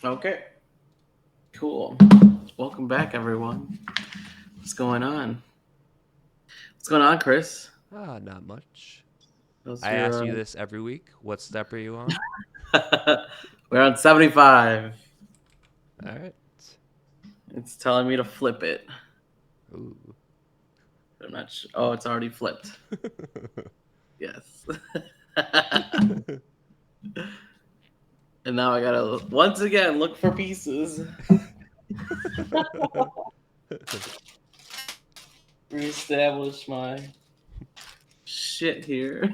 Okay, cool. Welcome back, everyone. What's going on? What's going on, Chris? Not much. How's I ask your? you this every week. What step are you on? We're on 75. All right. It's telling me to flip it. Ooh. I'm not sure. Oh, it's already flipped. Yes. And now I gotta once again look for pieces. Reestablish my shit here.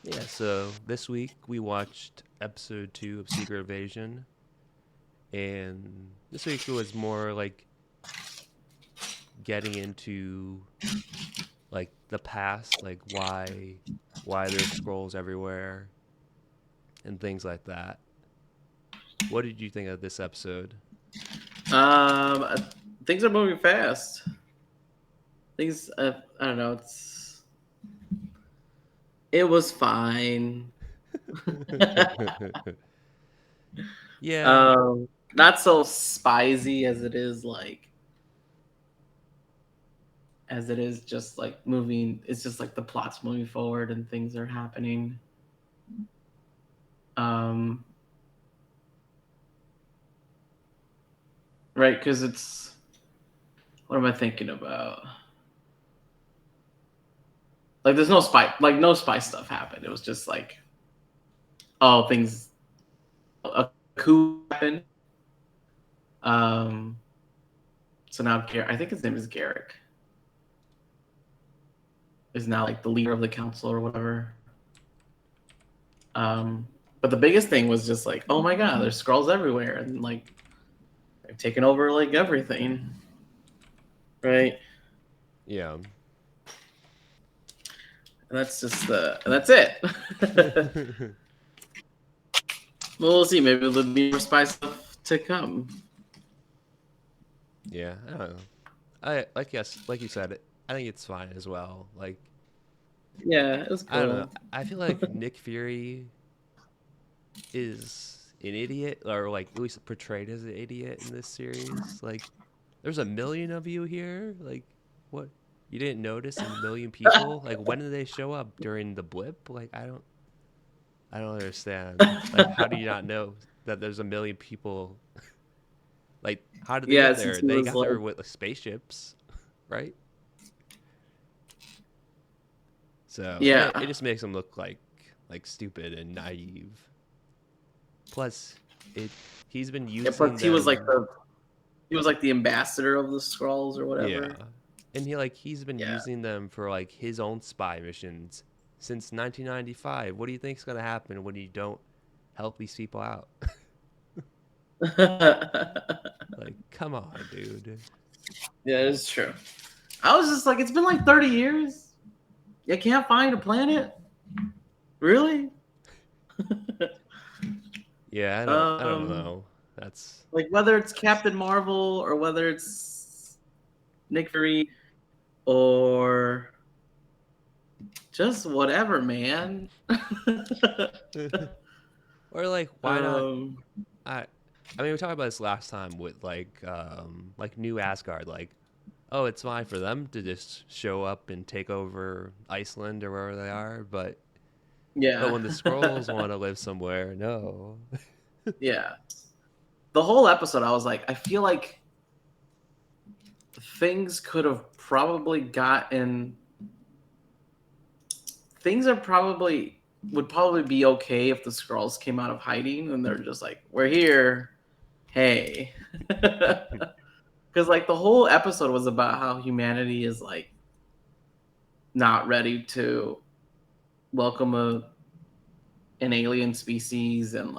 Yeah, so this week we watched episode 2 of Secret Invasion, and this week it was more like getting into like the past, like why there's scrolls everywhere and things like that. What did you think of this episode? Um, things are moving fast. Things, I don't know. It was fine. Yeah, Not so spicy as it is just like moving. It's just like the plot's moving forward and things are happening. Um, right? Because it's what am I thinking about? Like, there's no spy stuff happened. It was just like, oh, things, a coup happened. Um, so now I think his name is Garrick, is now like the leader of the council or whatever. Um, but the biggest thing was just like, oh my god, there's scrolls everywhere, and like they're taking over like everything, right? yeah. And that's it. Well, we'll see. Maybe there'll be more spy stuff to come. Yeah, I don't know. I like yes, like you said, I think it's fine as well. Like Yeah, it was I don't know. cool. I feel like Nick Fury is an idiot, or like at least portrayed as an idiot in this series. Like, there's a million of you here. Like, what? You didn't notice a million people? Like, when did they show up during the blip? Like, I don't understand. Like, how do you not know that there's a million people? Like, how did they Yeah, get since there? he They was got like, there with like, spaceships, right? So it yeah, just makes them look like stupid and naive. Plus, it he's been yeah. using Plus, them. he was like the ambassador of the scrolls or Yeah, whatever. and he's been Yeah. using them for like his own spy missions since 1995. What do you think's gonna happen when you don't help these people out? Like, come on, dude. Yeah, it's true. I was just like, it's been like 30 years. You can't find a planet? Really? Yeah, I don't um, know. That's like whether it's Captain Marvel or whether it's Nick Fury or just whatever, man. or like why not? um, I I mean, we talked about this last time with like New Asgard. Like, oh, it's fine for them to just show up and take over Iceland or wherever they are, but yeah. when the scrolls want to live somewhere, no. Yeah. The whole episode, I was like, I feel like things could have probably gotten. Things are probably would probably be okay if the scrolls came out of hiding and they're just like, we're here. Hey. Because like the whole episode was about how humanity is like not ready to welcome an alien species and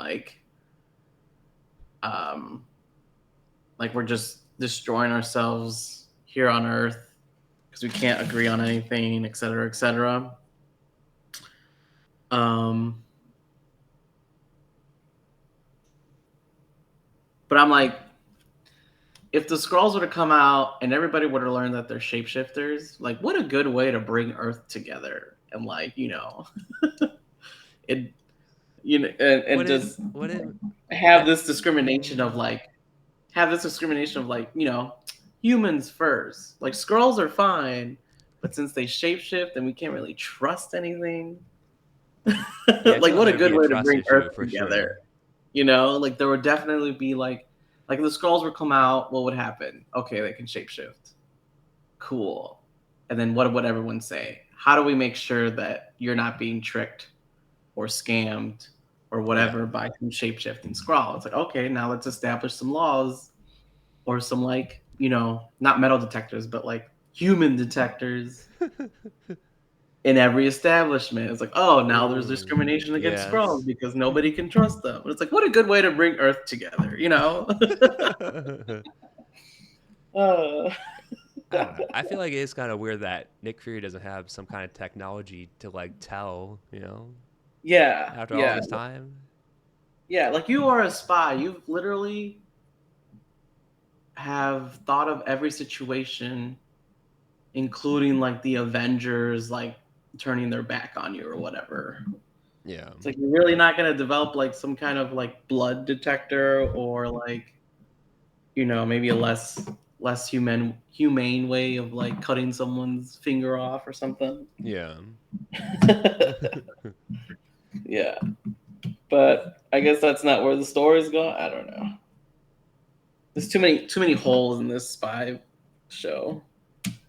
um like we're just destroying ourselves here on earth because we can't agree on anything, et cetera, et cetera. um but I'm like, if the scrolls were to come out and everybody would have learned that they're shapeshifters, like what a good way to bring earth together and like it, and What if just what if have that this discrimination of mm, like humans first. Like Skrulls are fine, but since they shapeshift and we can't really trust anything, yeah, I like feel like what a there'd be good a way to trust bring issue Earth for together. sure. Like there would definitely be like if the Skrulls would come out, what would happen? Okay, they can shapeshift. Cool. And then what would everyone say? How do we make sure that you're not being tricked or scammed or Yeah. whatever by some shapeshifting Skrull? It's like, okay, now let's establish some laws or some not metal detectors, but like human detectors in every establishment. It's like, oh, now there's Ooh. discrimination against Skrulls Yes. because nobody can trust them. But it's like, what a good way to bring Earth together. uh, I don't know. I feel like it's kind of weird that Nick Fury doesn't have some kind of technology to like tell, yeah, after all yeah, this time. yeah. Like you are a spy. You've literally have thought of every situation, including like the Avengers, like turning their back on you or whatever. Yeah. It's like you're really not gonna develop like some kind of like blood detector or like maybe a less humane way of like cutting someone's finger off or something. Yeah. Yeah, but I guess that's not where the story's going. I don't know. There's too many holes in this spy show.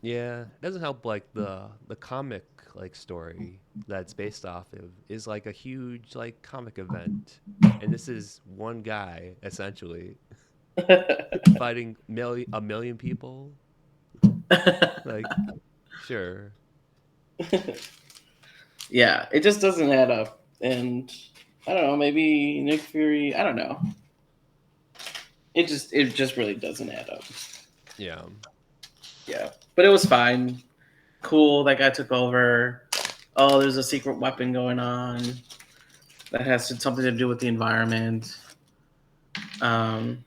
Yeah. It doesn't help like the comic like story that's based off of is like a huge like comic event. And this is one guy essentially fighting a million people. Like sure. Yeah, it just doesn't add up, and I don't know. Maybe Nick Fury. I don't know. It just really doesn't add up. Yeah. Yeah, but it was fine. Cool. That guy took over. Oh, there's a secret weapon going on that has something to do with the environment. Um,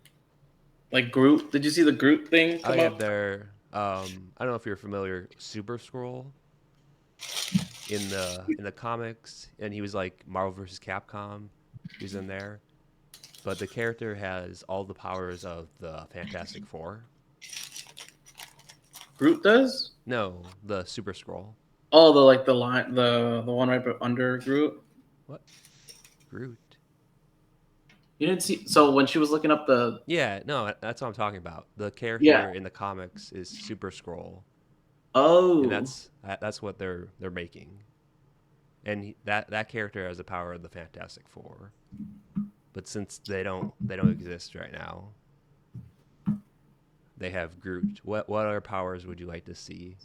like Groot. Did you see the Groot thing Oh come yeah, up? there. I don't know if you're familiar. Super Scroll in the comics, and he was like Marvel versus Capcom. He was in there, but the character has all the powers of the Fantastic Four. Groot does. No, the Super Scroll. Oh, the line, the one right under Groot. What? Groot? You didn't see. So when she was looking up the Yeah, no, that's what I'm talking about. The yeah. character in the comics is Super Scroll, and Oh. that's what they're making. And that character has the power of the Fantastic Four. But since they don't exist right now, they have Groot. What other powers would you like to see?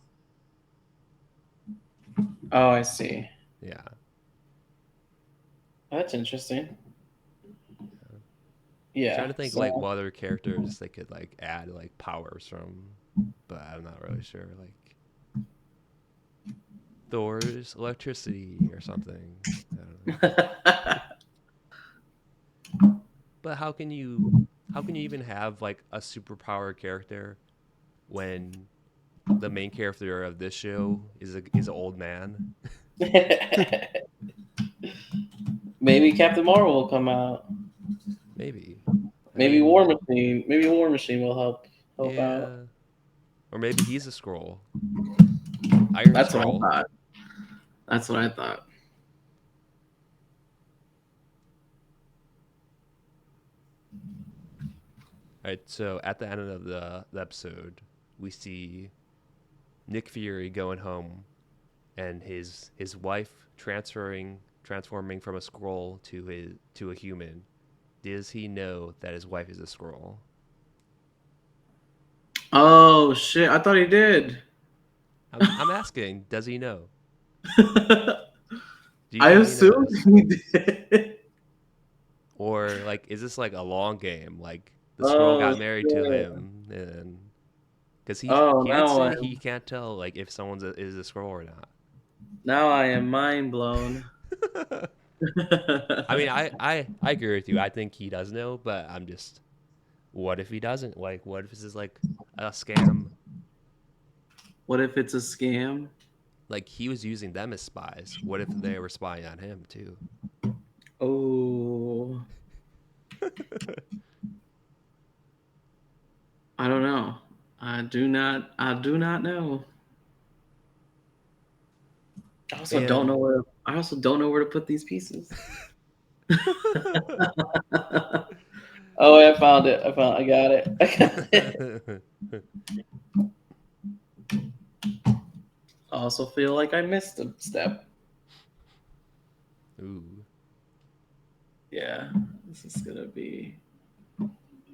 Oh, I see. Yeah. That's interesting. I'm trying Yeah. to think like So what other characters they could like add like powers from, but I'm not really sure. Like Thor's electricity or something. I don't know. But how can you even have like a superpower character when the main character of this show is an old man? maybe Captain Marvel will come out. Maybe. I Maybe War mean, Machine. Maybe War Machine will help out. yeah. Or maybe he's a scroll. Iron That's what I Scroll. thought. That's what I thought. All right, so at the end of the episode, we see Nick Fury going home and his wife transforming from a scroll to a human. Does he know that his wife is a scroll? Oh shit! I thought he did. I'm asking, does he know? Do you I think he assumed knows? he did. Or like is this like a long game? Like the scroll Oh got married to shit! him and because Oh, he did now say he can't tell like if is a scroll or not. I am mind blown. I mean, I agree with you. I think he does know, but I'm just, what if he doesn't? Like, what if this is like a scam? What if it's a scam? Like he was using them as spies. What if they were spying on him too? Oh, I don't know. I do not know. I also don't know Man. where. I also don't know where to put these pieces. Oh, I found it. I got it. I got it. I also feel like I missed a step. Ooh. Yeah, this is gonna be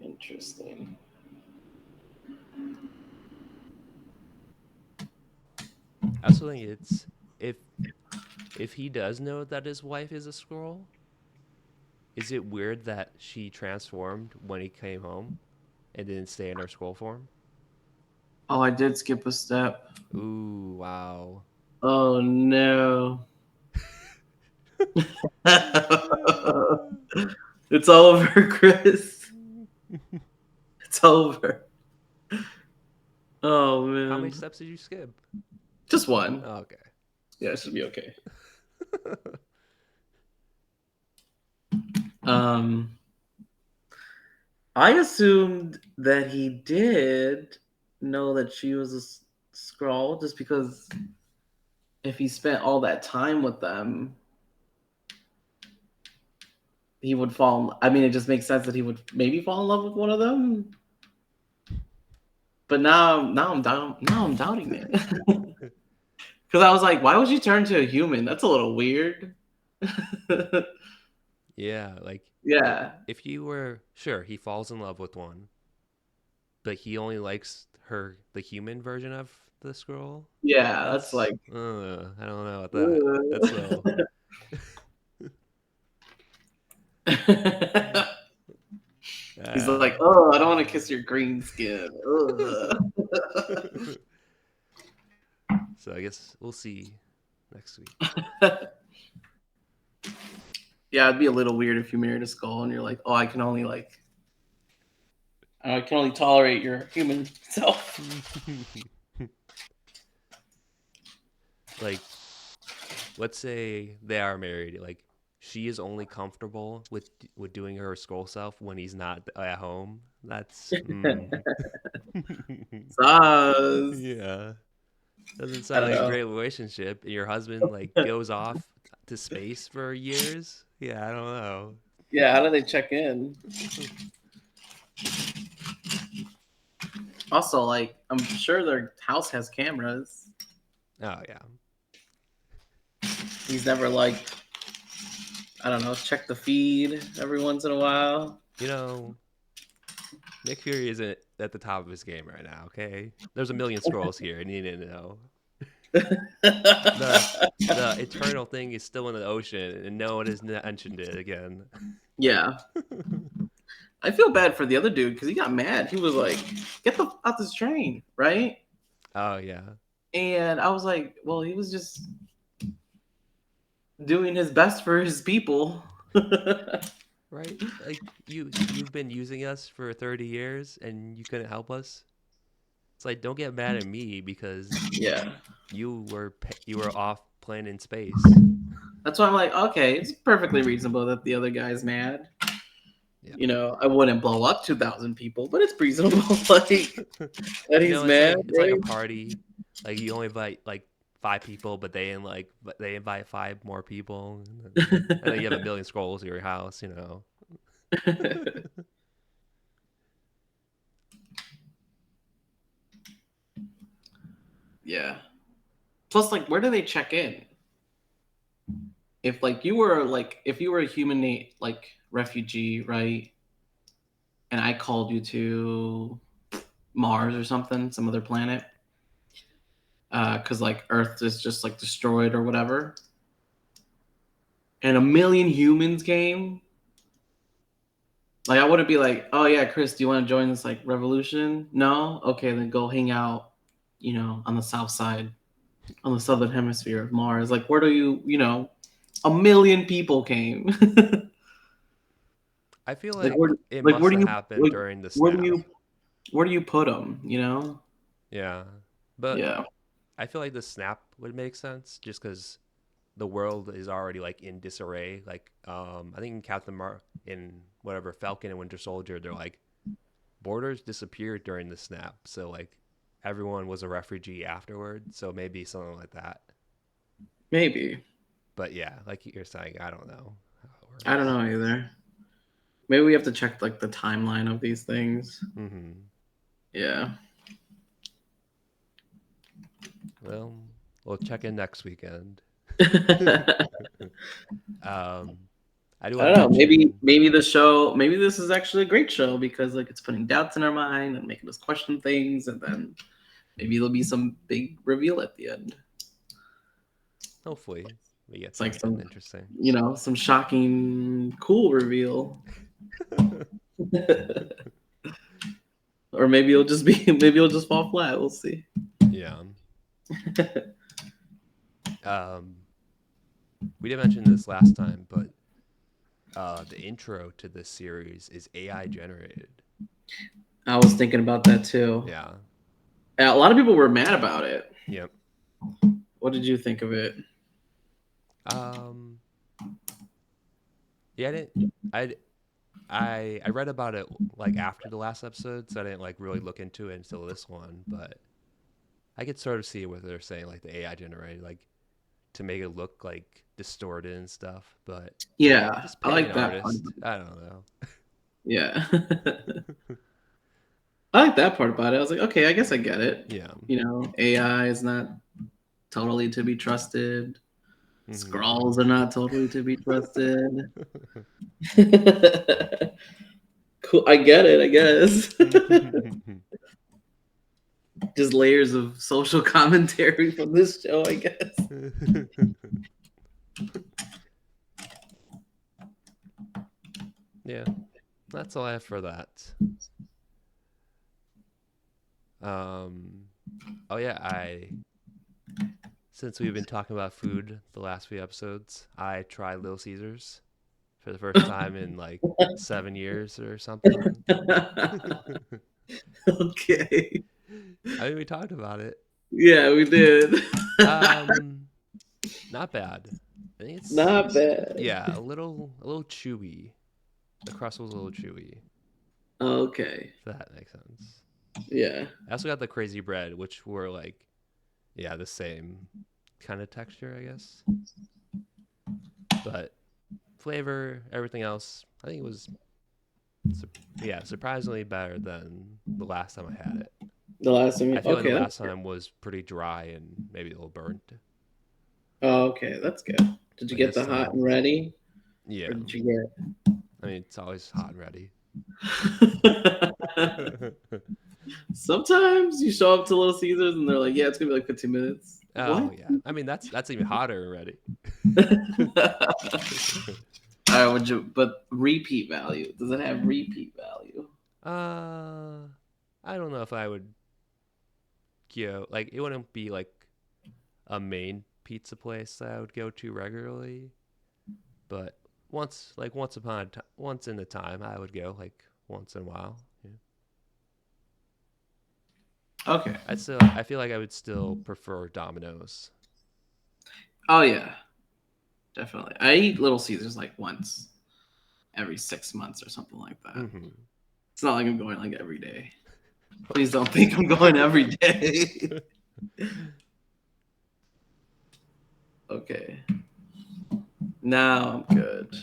interesting. I also think it's if if he does know that his wife is a scroll, is it weird that she transformed when he came home and didn't stay in her scroll form? Oh, I did skip a step. Ooh, wow. Oh no. It's over, Chris. It's over. Oh How many man. steps did you skip? Just one. Oh, okay. Yeah, it should be okay. Um, I assumed that he did know that she was a scroll just because if he spent all that time with them, he would fall. I mean, it just makes sense that he would maybe fall in love with one of them. But now I'm doubting it because I was like, why would you turn to a human? That's a little weird. Yeah, like Yeah, if you were sure he falls in love with one, but he only likes her the human version of the scroll. yeah, that's That's like. I don't know about that. That's so He's uh, like, oh, I don't want to kiss your green skin. Ugh. so I guess we'll see next week. Yeah, it'd be a little weird if you married a skull and you're like, oh, I can only tolerate your human self. Like, let's say they are married. Like, she is only comfortable with doing her scroll self when he's not at home. That's Sus. yeah. Doesn't I sound don't like a know. great relationship. Your husband like goes off to space for years. Yeah, I don't know. Yeah, how do they check in? Also, like, I'm sure their house has cameras. Oh yeah. He's never like, I don't know, check the feed every once in a while. You know, Nick Fury isn't at the top of his game right now. Okay, there's a million scrolls here. I need to know the the eternal thing is still in the ocean, and no one has mentioned it again. Yeah. I feel bad for the other dude because he got mad. He was like, get the out this train, right? Oh yeah. And I was like, well, he was just doing his best for his people. Right? Like you've been using us for 30 years and you couldn't help us. It's like don't get mad at me because Yeah. you were off playing in space. That's why I'm like, okay, it's perfectly reasonable that the other guy's mad. Yeah. You know, I wouldn't blow up 2,000 people, but it's reasonable, like, that You he's know, mad, it's like a right? party. Like you only invite like 5 people, but they invite 5 more people, and then you have a million scrolls at your house. You know. Yeah. Plus, like, where do they check in? If you were a like refugee, right? And I called you to Mars or something, some other planet, because like Earth is just like destroyed or whatever, and a million humans came. Like I wouldn't be like, oh yeah, Chris, do you want to join this like revolution? No, okay, then go hang out, on the south side, on the southern hemisphere of Mars. Like, where do a million people came. I feel like like where, it like where must do have you happened like during the where do snap. you where do you put them? Yeah, but Yeah, I feel like the snap would make sense just because the world is already like in disarray. Like I think in whatever Falcon and Winter Soldier, they're like borders disappeared during the snap, so like everyone was a refugee afterward. So maybe something like that. Maybe. But yeah, like you're saying, I don't know how it works. I don't know either. Maybe we have to check like the timeline of these things. Mm-hmm. Yeah. Well, we'll check in next weekend. I do I want don't to know. mention. Maybe maybe this is actually a great show because like it's putting doubts in our mind and making us question things, and then maybe there'll be some big reveal at the end. Hopefully, we get It's like something some, interesting. some shocking, cool reveal. Or maybe it'll just fall flat. We'll see. Yeah. We didn't mention this last time, but the intro to this series is AI generated. I was thinking about that too. Yeah. A lot of people were mad about it. Yep. What did you think of it? Yeah, I read about it like after the last episode, so I didn't like really look into it until this one, but I could sort of see what they're saying, like the AI generated, like to make it look like distorted and stuff. But Yeah, just I pay an like that part. artist. I don't know. Yeah. I like that part about it. I was like, okay, I guess I get it. Yeah. AI is not totally to be trusted. Mm-hmm. Scrolls are not totally to be trusted. Cool. I get it, I guess. Just layers of social commentary from this show, I guess. Yeah. That's all I have for that. Oh yeah, since we've been talking about food the last few episodes, I tried Little Caesars for the first time in like 7 years or something. Okay. I mean, we talked about it. Yeah, we did. Not bad. I think it's Not bad. yeah, a little chewy. The crust was a little chewy. Okay. If that makes sense. Yeah. I also got the crazy bread, which were like, yeah, the same kind of texture, I guess. But flavor, everything else, I think it was, surprisingly better than the last time I had it. The last time. I feel like the Okay, last that's good. time was pretty dry and maybe a little burnt. Oh, okay, that's good. Did you But get this the hot time, and ready? yeah. Or did you get I mean, it's always hot and ready. Sometimes you show up to Little Caesars and they're like, "Yeah, it's gonna be like 15 minutes." Oh What? yeah. I mean, that's even hotter already. All right, but repeat value. Does it have repeat value? I don't know if I would go like it wouldn't be like a main pizza place that I would go to regularly, but once in a time, I would go like once in a while. Yeah. Okay. I feel like I would still prefer Domino's. Oh yeah, definitely. I eat Little Caesars like once every 6 months or something like that. Mm-hmm. It's not like I'm going like every day. Please don't think I'm going every day. Okay. Now I'm good.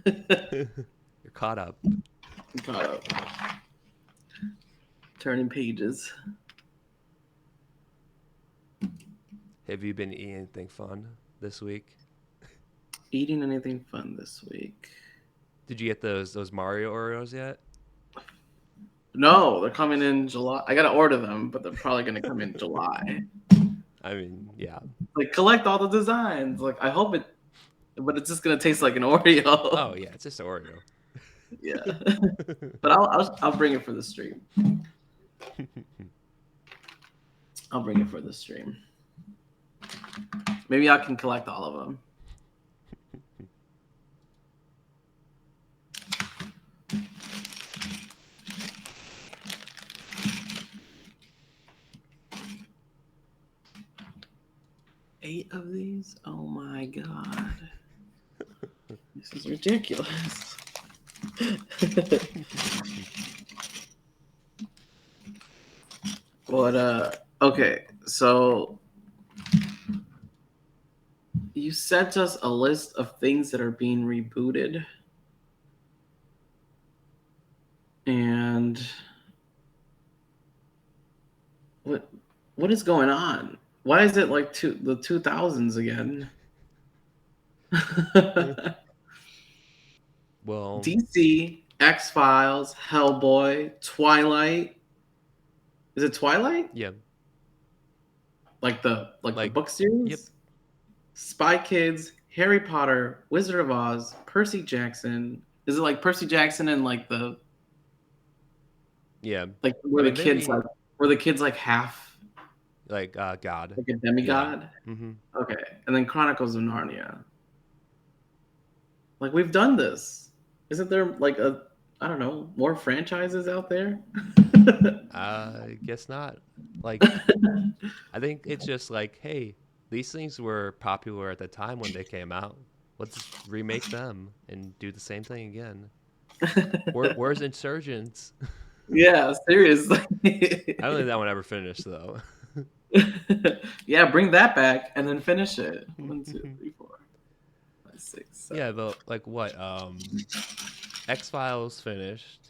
You're caught up. I'm caught up. Turning pages. Have you been eating anything fun this week? Eating anything fun this week? Did you get those Mario Oreos yet? No, they're coming in July. I gotta order them, but they're probably gonna come in July. I mean, yeah. Like collect all the designs. Like I hope it, but it's just gonna taste like an Oreo. Oh yeah, it's just Oreo. Yeah, but I'll bring it for the stream. I'll bring it for the stream. Maybe I can collect all of them. 8 of these? Oh my god. This is ridiculous. But okay, so you sent us a list of things that are being rebooted. And what is going on? Why is it like the 2000s again? Well, DC, X-Files, Hellboy, Twilight. Is it Twilight? yeah, Like the like, book yep, series? Spy Kids, Harry Potter, Wizard of Oz, Percy Jackson. Is it like Percy Jackson and like the yeah. like I mean, maybe were the kids like half like God. like a Yeah. demigod? Mm-hmm. Okay. And then Chronicles of Narnia. Like we've done this. Isn't there like a I don't know, more franchises out there? I guess not. Like, I think it's just like, hey, these things were popular at the time when they came out. Let's remake them and do the same thing again. Where's Insurgents? Yeah, seriously. I don't think that one ever finished though. Yeah, bring that back and then finish it. 1, 2, 3, 4, 5, 6, 7. Yeah, but like what? X-Files finished.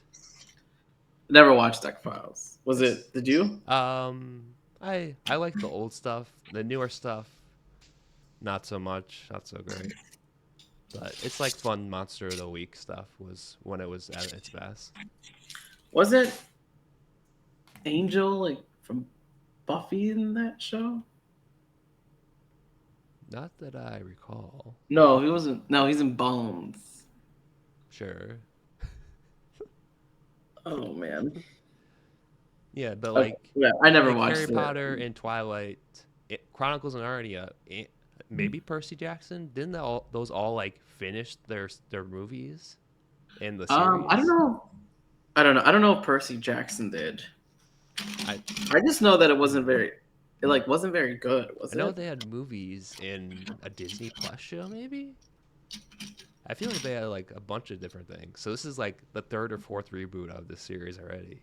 Never watched X Files. Was It's it? Did you? I like the old stuff. The newer stuff, not so much, not so great. But it's like fun Monster of the Week stuff was when it was at its best. Was it Angel like from Buffy in that show? Not that I recall. No, he wasn't. No, he's in Bones. Sure. Oh man. Yeah, but Okay. Yeah, I never like watched Harry it. Potter and Twilight, Chronicles of Narnia, maybe Percy Jackson. Didn't those all like finish their movies in the I don't series? know. I don't know. I don't know if Percy Jackson did. I I just know that it wasn't very. It like wasn't very good, was I know it? they had movies in a Disney Plus show, maybe. I feel like they had like a bunch of different things. So this is like the third or fourth reboot of the series already.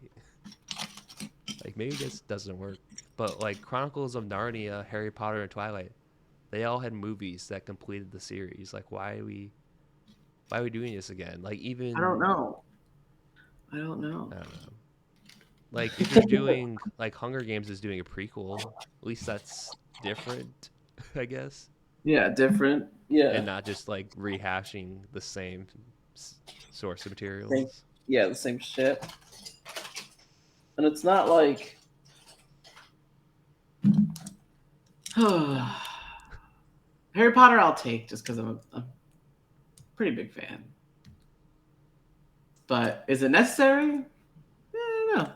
Like maybe this doesn't work, but like Chronicles of Narnia, Harry Potter, and Twilight, they all had movies that completed the series. Like why are we doing this again? Like I don't even know. I don't know. I don't know. Like if you're doing like Hunger Games is doing a prequel, at least that's different, I guess, Yeah, different. and Yeah. not just like rehashing the same source of Same, materials. yeah, the same shit. And it's not like Harry Potter. I'll take just because I'm a pretty big fan. But is it necessary? No.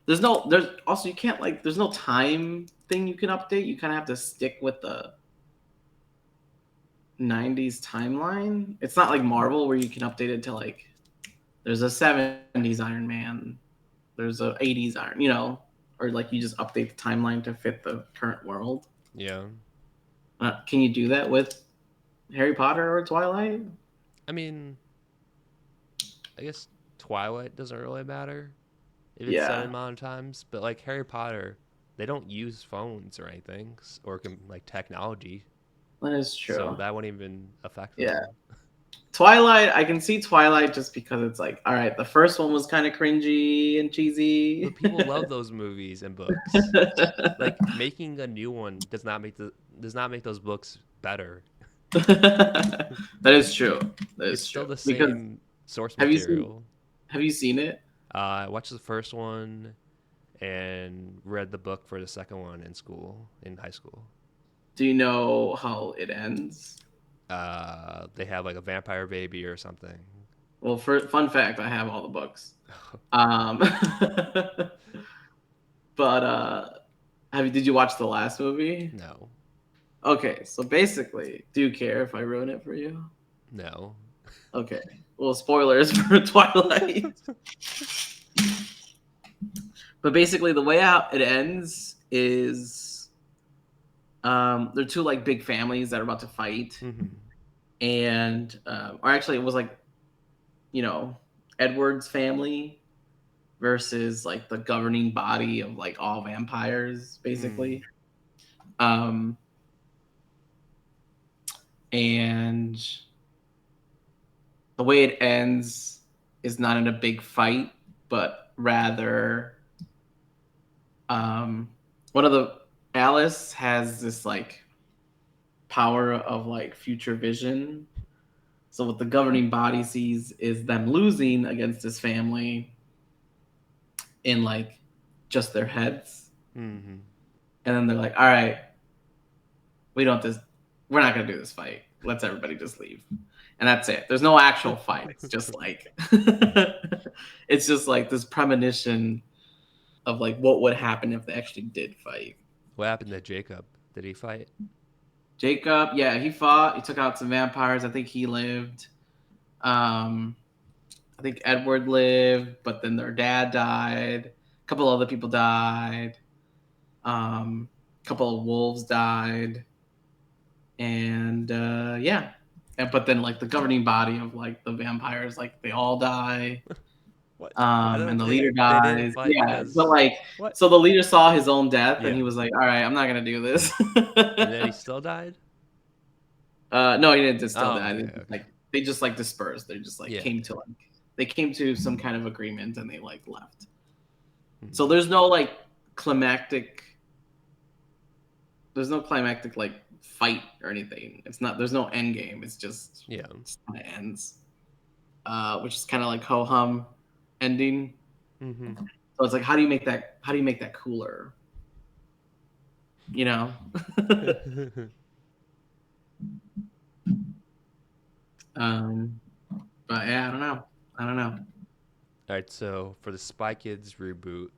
There's also you can't like there's no time thing you can update. You kind of have to stick with the 90s timeline. It's not like Marvel where you can update it to like there's a 70s Iron Man, there's a 80s Iron, or like you just update the timeline to fit the current world. Yeah. Can you do that with Harry Potter or Twilight? I mean, I guess Twilight doesn't really matter if it's set Yeah, in modern times, but like Harry Potter, they don't use phones or anything or like technology, that is so true. that wouldn't even affect Yeah. them. Twilight, I can see Twilight just because it's like, all right, the first one was kind of cringy and cheesy. But people love those movies and books. Like making a new one does not make those books better. That is true. That It's is still true. the Because same source have you seen material. have you seen it? I watched the first one and read the book for the second one in high school. Do you know how it ends? They have like a vampire baby or something. Well, for fun fact, I have all the books. Um, but did you watch the last movie? No, Okay, so basically, do you care if I ruin it for you? no. Okay. Well, spoilers for Twilight. But basically, the way out it ends is They're two like big families that are about to fight, and or actually it was like, you know, Edward's family versus like the governing body of like all vampires, basically. Um, and the way it ends is not in a big fight, but rather, um, one of the Alice has this like power of like future vision. So what the governing body sees is them losing against this family in like just their heads, and then they're like, "All right, we don't this, we're not gonna do this fight. Let's everybody just leave." And that's it. There's no actual fight. It's just like it's just like this premonition of like what would happen if they actually did fight. What happened to Jacob? Did he fight? Jacob, yeah, he fought. He took out some vampires. I think he lived. Um, I think Edward lived, but then their dad died. A couple other people died. A couple of wolves died, and yeah, but then like the governing body of like the vampires, like they all die. What? And the leader They didn't dies. fight Yeah, because but like, what? so the leader saw his own death, and Yeah. he was like, "All right, I'm not gonna do this." And then he still died? No, he didn't distill Oh, that. okay, It's just, okay. like they just like dispersed. They just like Yeah. came to like they came to some kind of agreement, and they like left. Mhm. So there's no like climactic. There's no climactic like fight or anything. It's not. There's no end game. It's just Yeah. kind of ends, which is kind of like ho hum ending. So it's like, how do you make that? How do you make that cooler? You know. But yeah, I don't know. I don't know. All right, so for the Spy Kids reboot,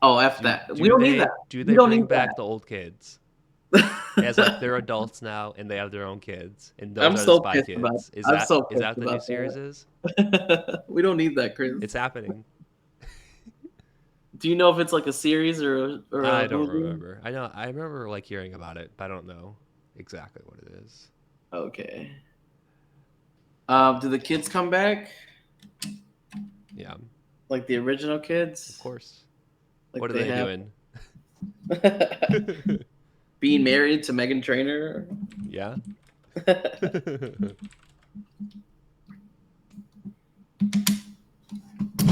Oh, F do that. We do don't need they that. do We they don't bring need back the old kids? As like they're adults now and they have their own kids, and those I'm are the so Spy pissed about. Kids. Is I'm that so is pissed that what the new about series is? that. We don't need that, Chris. It's happening. Do you know if it's like a series or I a don't movie? remember. I remember like hearing about it, but I don't know exactly what it is. Okay. Do the kids come back? Yeah, Like the original kids? of course. Like What are they they have doing? being married to Megan Trainor? Yeah.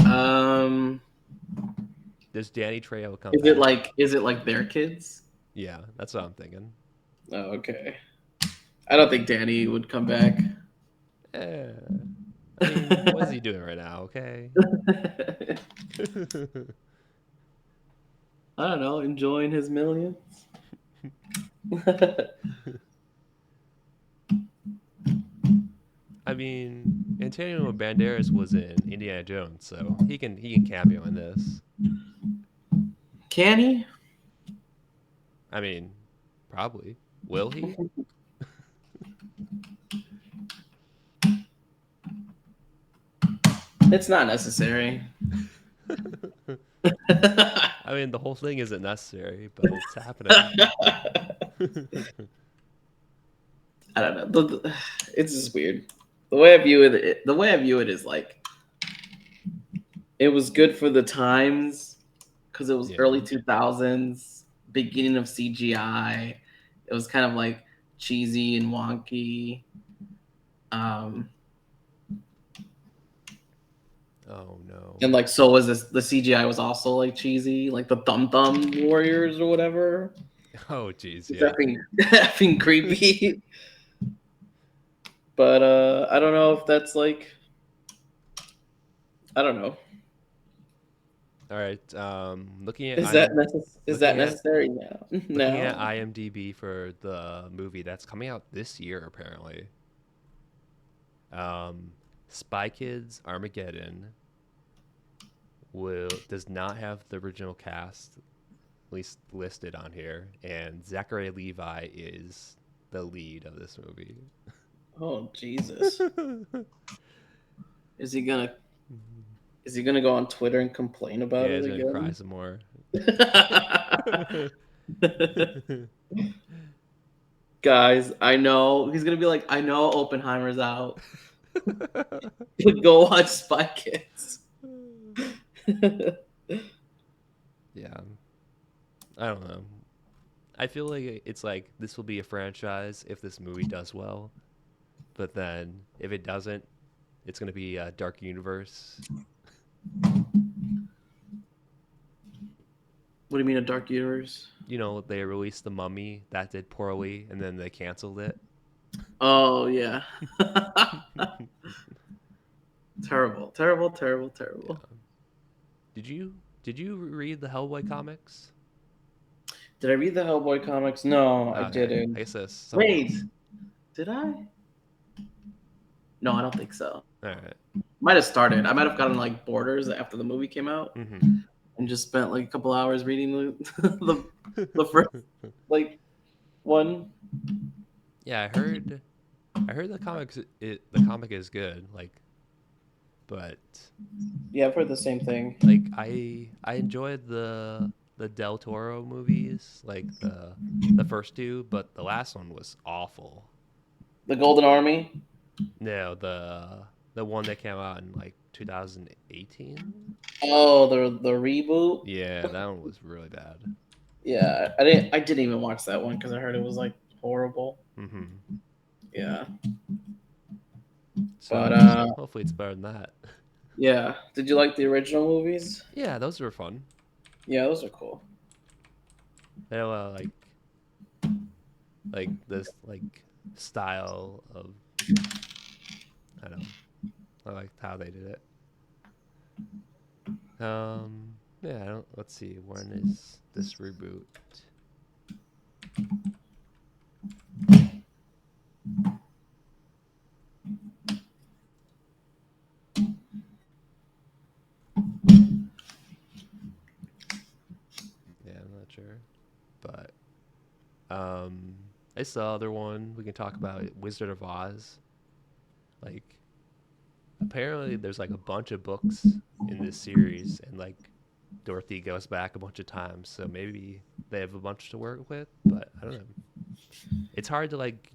um, Does Danny Trejo come is back? it like their kids? Yeah, that's what I'm thinking. Oh, okay. I don't think Danny would come back. Eh, I mean, what is he doing right now? Okay. I don't know, enjoying his millions. I mean, Antonio Banderas was in Indiana Jones, so he can cameo in this. Can he? I mean, probably. Will he? It's not necessary. I mean, the whole thing isn't necessary, but it's happening. I don't know. It's just weird. The way I view it, is like it was good for the times because it was Yeah. early 2000s, beginning of CGI. It was kind of like cheesy and wonky. Oh no. And like so was this. The CGI was also like cheesy, like the Thumb Thumb Warriors or whatever. Oh jeez, It's yeah. effing creepy. But I don't know if that's like, I don't know. All right. Looking at Is that looking at necessary now? looking at No. IMDb for the movie that's coming out this year, apparently. Spy Kids Armageddon does not have the original cast at least listed on here, and Zachary Levi is the lead of this movie. Oh Jesus! Is he gonna go on Twitter and complain about Yeah, it he's gonna cry again? some more. Guys, I know he's gonna be like, I know Oppenheimer's out. Go watch Spy Kids. Yeah, I don't know. I feel like it's like this will be a franchise if this movie does well, but then if it doesn't, it's gonna be a Dark Universe. What do you mean a dark universe? You know, they released The Mummy, that did poorly, and then they canceled it. Oh yeah. Terrible, terrible, terrible, terrible. Yeah. Did you read the Hellboy comics? Did I read the Hellboy comics? No, I Okay, I didn't. guess that's somewhat. Wait, did I? No, I don't think so. All right. Might have started. I might have gotten like Borders after the movie came out Mm-hmm. and just spent like a couple hours reading the first like one. Yeah, I heard the comic is good, like, but Yeah, I've heard the same thing. like I enjoyed the Del Toro movies, like the first two, but the last one was awful. The Golden Army. No, the one that came out in like 2018. Oh, the reboot. Yeah, that one was really bad. Yeah, I didn't even watch that one because I heard it was like horrible. Mm-hmm. Yeah, but So hopefully it's better than that. yeah. Did you like the original movies? Yeah, those were fun. Yeah, those are cool. They had a lot of, like this like style of, I don't know. I liked how they did it. Yeah, I don't. Let's see. When is this reboot? Yeah, I'm not sure, but I saw other one we can talk about. Wizard of Oz. Like, apparently there's like a bunch of books in this series, and like Dorothy goes back a bunch of times, so maybe they have a bunch to work with. But I don't know. It's hard to like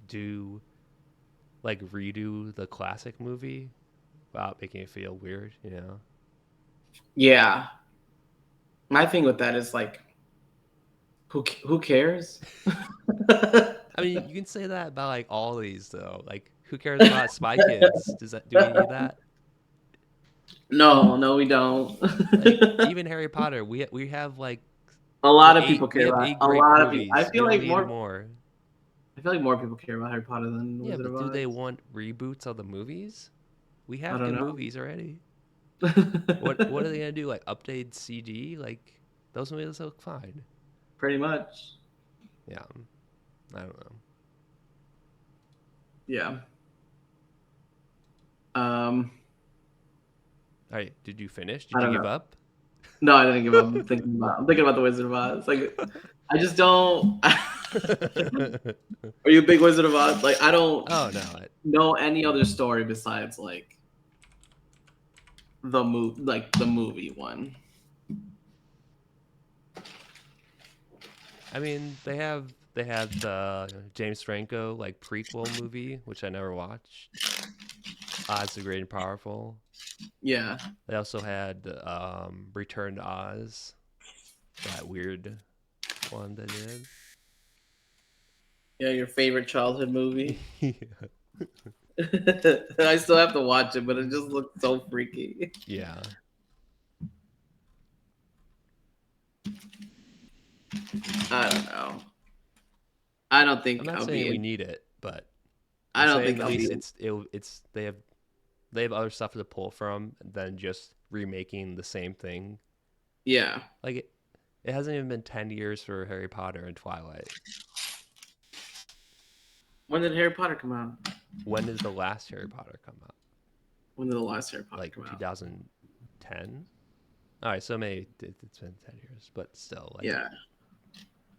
redo the classic movie without making it feel weird, you know? Yeah, my thing with that is like, who cares? I mean, you can say that about like all these though. Like, who cares about Spy Kids? Do we need that? No, no, we don't. Like, even Harry Potter, we have like A lot of people care about eight a great lot of people. movies. We don't need more. I feel like more people care about Harry Potter than Yeah, Wizard but of do they Oz. want reboots of the movies? We I have don't good know. movies already. What are they gonna do? Like update CG? Like those movies look fine. Pretty much. Yeah, I don't know. Yeah. Um, All right, did you finish? I Did you don't give know. up? No, I didn't give up. I'm thinking about the Wizard of Oz. Like, I just don't. Are you a big Wizard of Oz? Like, I don't Oh no, know any other story besides like the movie one. I mean they had the James Franco like prequel movie, which I never watched. Oz the Great and Powerful. Yeah, They also had Return to Oz, that weird one they did. yeah, your favorite childhood movie. Yeah. I still have to watch it, but it just looks so freaky. Yeah. I don't know. I don't I'm think not I'll saying we be. need it, but I I'm don't saying think at I'll least be. it's they have other stuff to pull from than just remaking the same thing. Yeah. Like it hasn't even been 10 years for Harry Potter and Twilight. When did Harry Potter come out? When did the last Harry Potter come out? When did the last Harry Potter Like come out? 2010? All right, so maybe it's been 10 years, but still, like, Yeah.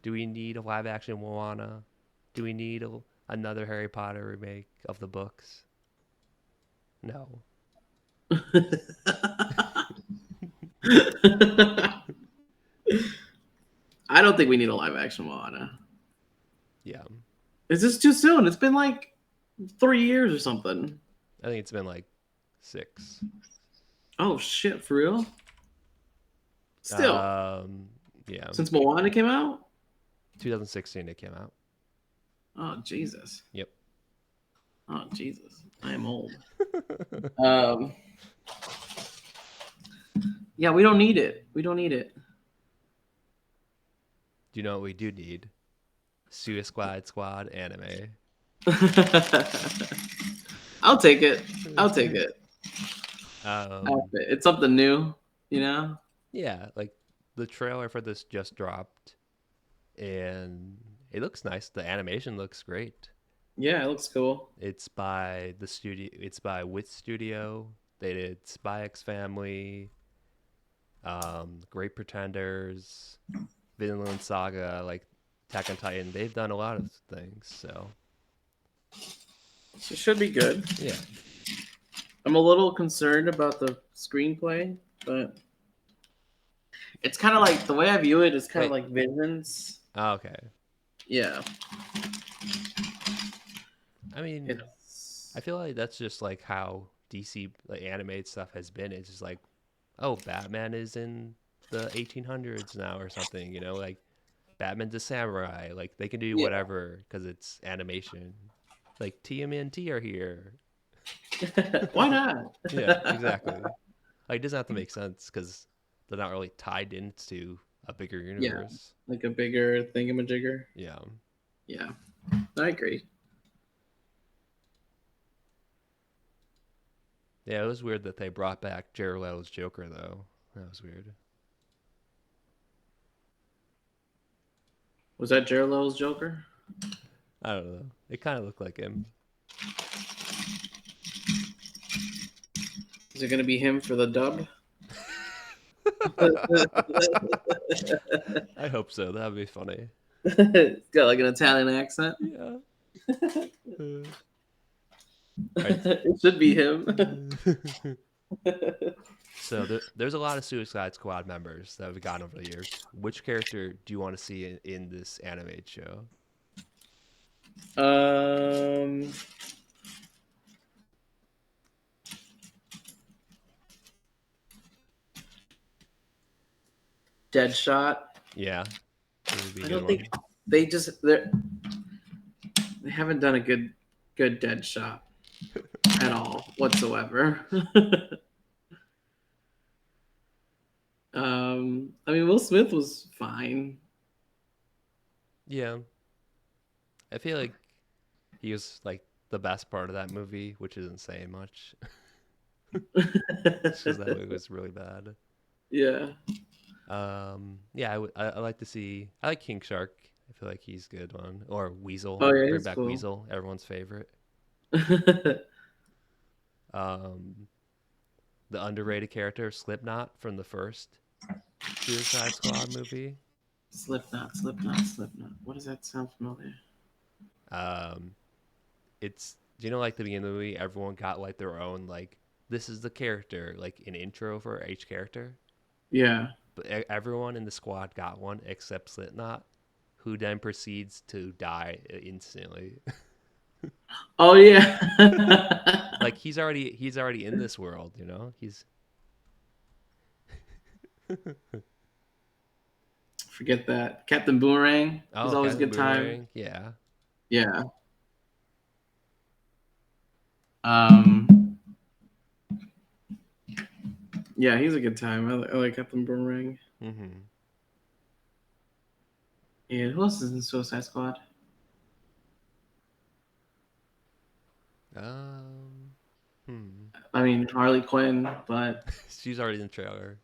do we need a live action Moana? Do we need another Harry Potter remake of the books? No. I don't think we need a live action Moana. Yeah. Is this too soon? It's been like 3 years or something. I think it's been like 6. Oh shit, for real? Still, Um, yeah, since Moana came out? 2016 it came out. Oh Jesus. Yep. Oh Jesus. I am old. Um yeah, we don't need it. We don't need it. Do you know what we do need? Suicide Squad anime. I'll take it. I'll take it. um, It's something new, you know? yeah, like the trailer for this just dropped, and it looks nice. The animation looks great. Yeah, it looks cool. It's by the studio. It's by Wit Studio. They did Spy X Family, Great Pretenders, Vinland Saga, like Attack on Titan. They've done a lot of things. So It should be good. yeah, I'm a little concerned about the screenplay, but it's kind of like the way I view it is kind of wait. like Visions. Oh, okay. Yeah. I mean, I It's feel like that's just like how DC like animated stuff has been. It's just like, oh, Batman is in the 1800s now or something. You know, like Batman's a samurai. Like they can do yeah. whatever because it's animation. Like TMNT are here. Why not? Yeah, exactly. Like it doesn't have to make sense because they're not really tied into a bigger Yeah, universe. like a bigger thingamajigger. Yeah. Yeah, I agree. Yeah, it was weird that they brought back Jared Leto's Joker though. That was weird. Was that Jared Leto's Joker? I don't know. It kind of looked like him. Is it gonna be him for the dub? I hope so. That'd be funny. It's got like an Italian accent. Yeah. All right. It should be him. So there's a lot of Suicide Squad members that we've gotten over the years. Which character do you want to see in this animated show? um, Deadshot. Yeah, it would be a I good don't think one. they haven't done a good Deadshot at all whatsoever. I mean, Will Smith was fine. Yeah, I feel like he was like the best part of that movie, which isn't saying much. It's just that movie was really bad. Yeah. Yeah, I like to see. I like King Shark. I feel like he's a good one. Or Weasel. Oh yeah, Bring he's back cool. Weasel, everyone's favorite. Um, the underrated character Slipknot from the first Suicide Squad movie. Slipknot, Slipknot, Slipknot. What does that sound familiar? Um, it's do you know like the beginning of the movie, everyone got like their own like this is the character like an intro for each character, Yeah. but everyone in the squad got one except Slipknot, who then proceeds to die instantly. Oh yeah. Like he's already in this world, you know. He's Forget that. Captain Boomerang was oh always a Captain good time. Boomerang, yeah. Yeah. Um. Yeah, he's a good time. I like Captain Boomerang. Mm-hmm. And who else is in Suicide Squad? Um, hmm. I mean Harley Quinn, but She's already in the trailer.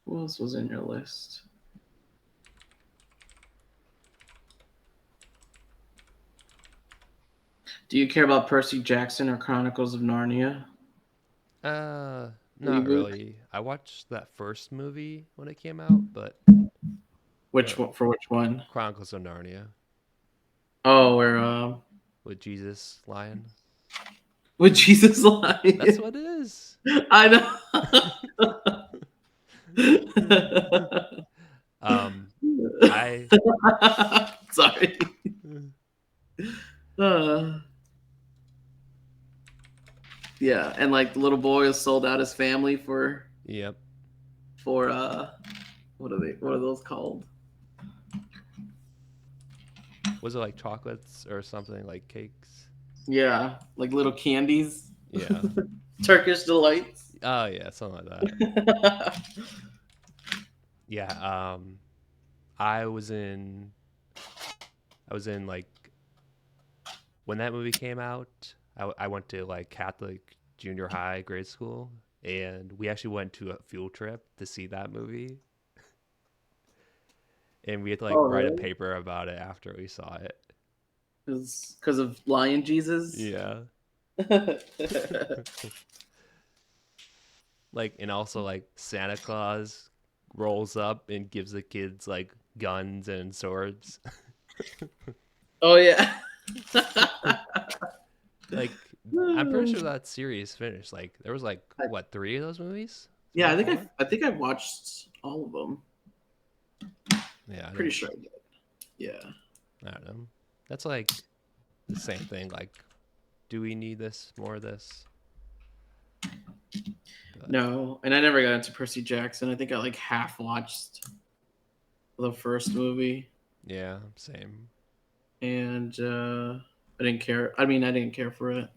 who else was in your list? Do you care about Percy Jackson or Chronicles of Narnia Not reboot? really. I watched that first movie when it came out, but Which uh, one for which one? Chronicles of Narnia Oh, where with Jesus Lion. with Jesus That's lying. what it is. I know. um, I Sorry. Uh, yeah, and like the little boy has sold out his family yep. for what are those called? Was it like chocolates or something like cakes? Yeah, like little candies, Yeah. Turkish delights. Oh yeah, something like that. Yeah. I was in I was in like when that movie came out. I went to like Catholic junior high grade school, and we actually went to a field trip to see that movie, and we had to like Oh, write a really? paper about it after we saw it. Because of Lion Jesus. Yeah. Like, and also like Santa Claus rolls up and gives the kids like guns and swords. Oh yeah. Like, I'm pretty sure that series finished. Like, there was like what, three of those movies? Yeah, Three, four? I think I watched all of them. Yeah, I Pretty didn't. sure I did. Yeah. I don't know. That's like the same thing. Like, do we need this more of this? But No, and I never got into Percy Jackson. I think I like half watched the first movie, yeah, same. and I didn't care. I mean, I didn't care for it.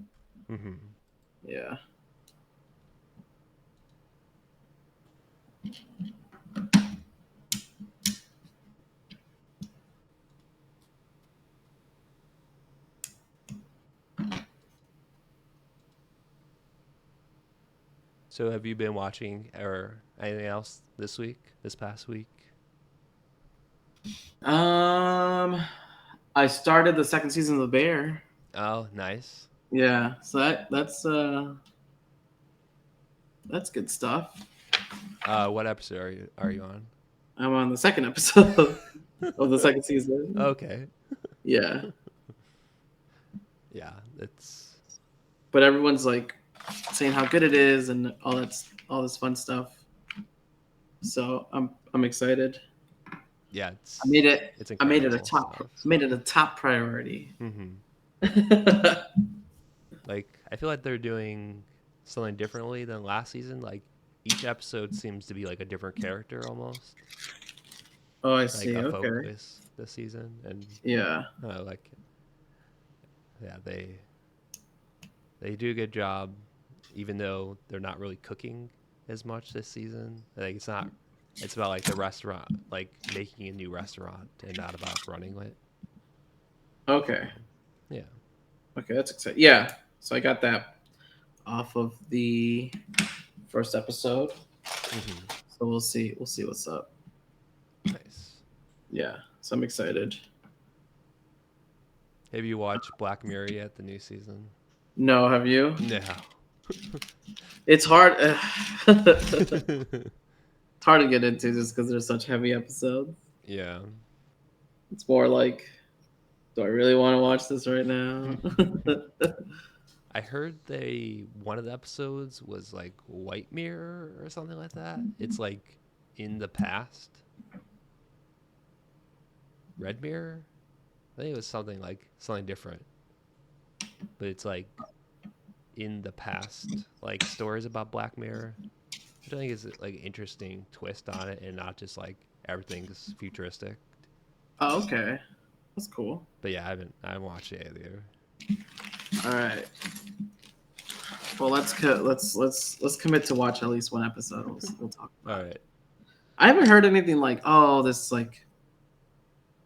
Hmm. Yeah. So, have you been watching or anything else this week? This past week? Um, I started the second season of The Bear. Oh, nice. Yeah, so that's good stuff. What episode are you on? I'm on the second episode of the second season. Okay. Yeah, Yeah, it's but everyone's like saying how good it is and all this fun stuff. So I'm excited. yeah, I made it. it's I made it a incredible stuff. top priority. Hmm. Like, I feel like they're doing something differently than last season. Like, each episode seems to be like a different character almost, Oh, I like see. a Okay. focus this season, and Yeah. I like it. Yeah, they do a good job, even though they're not really cooking as much this season. Like, it's not. It's about like the restaurant, like making a new restaurant, and not about running it. So, Okay. yeah. Okay, that's exciting. Yeah. So I got that off of the first episode. Hmm. So we'll see. We'll see what's up. Nice. Yeah. So I'm excited. Have you watched Black Mirror yet? The new season? No, have you? No. It's hard. It's hard to get into just because there's such heavy episodes. Yeah. It's more like, do I really want to watch this right now? I heard one of the episodes was like White Mirror or something like that. It's like in the past. Red Mirror? I think it was something different. But it's like in the past, like stories about Black Mirror, which I think is like an interesting twist on it and not just like everything's futuristic. Oh, okay. That's cool. But yeah, I haven't watched it either. All right. Well, let's commit to watch at least one episode. We'll talk All about it. right. I haven't heard anything like, oh, this like.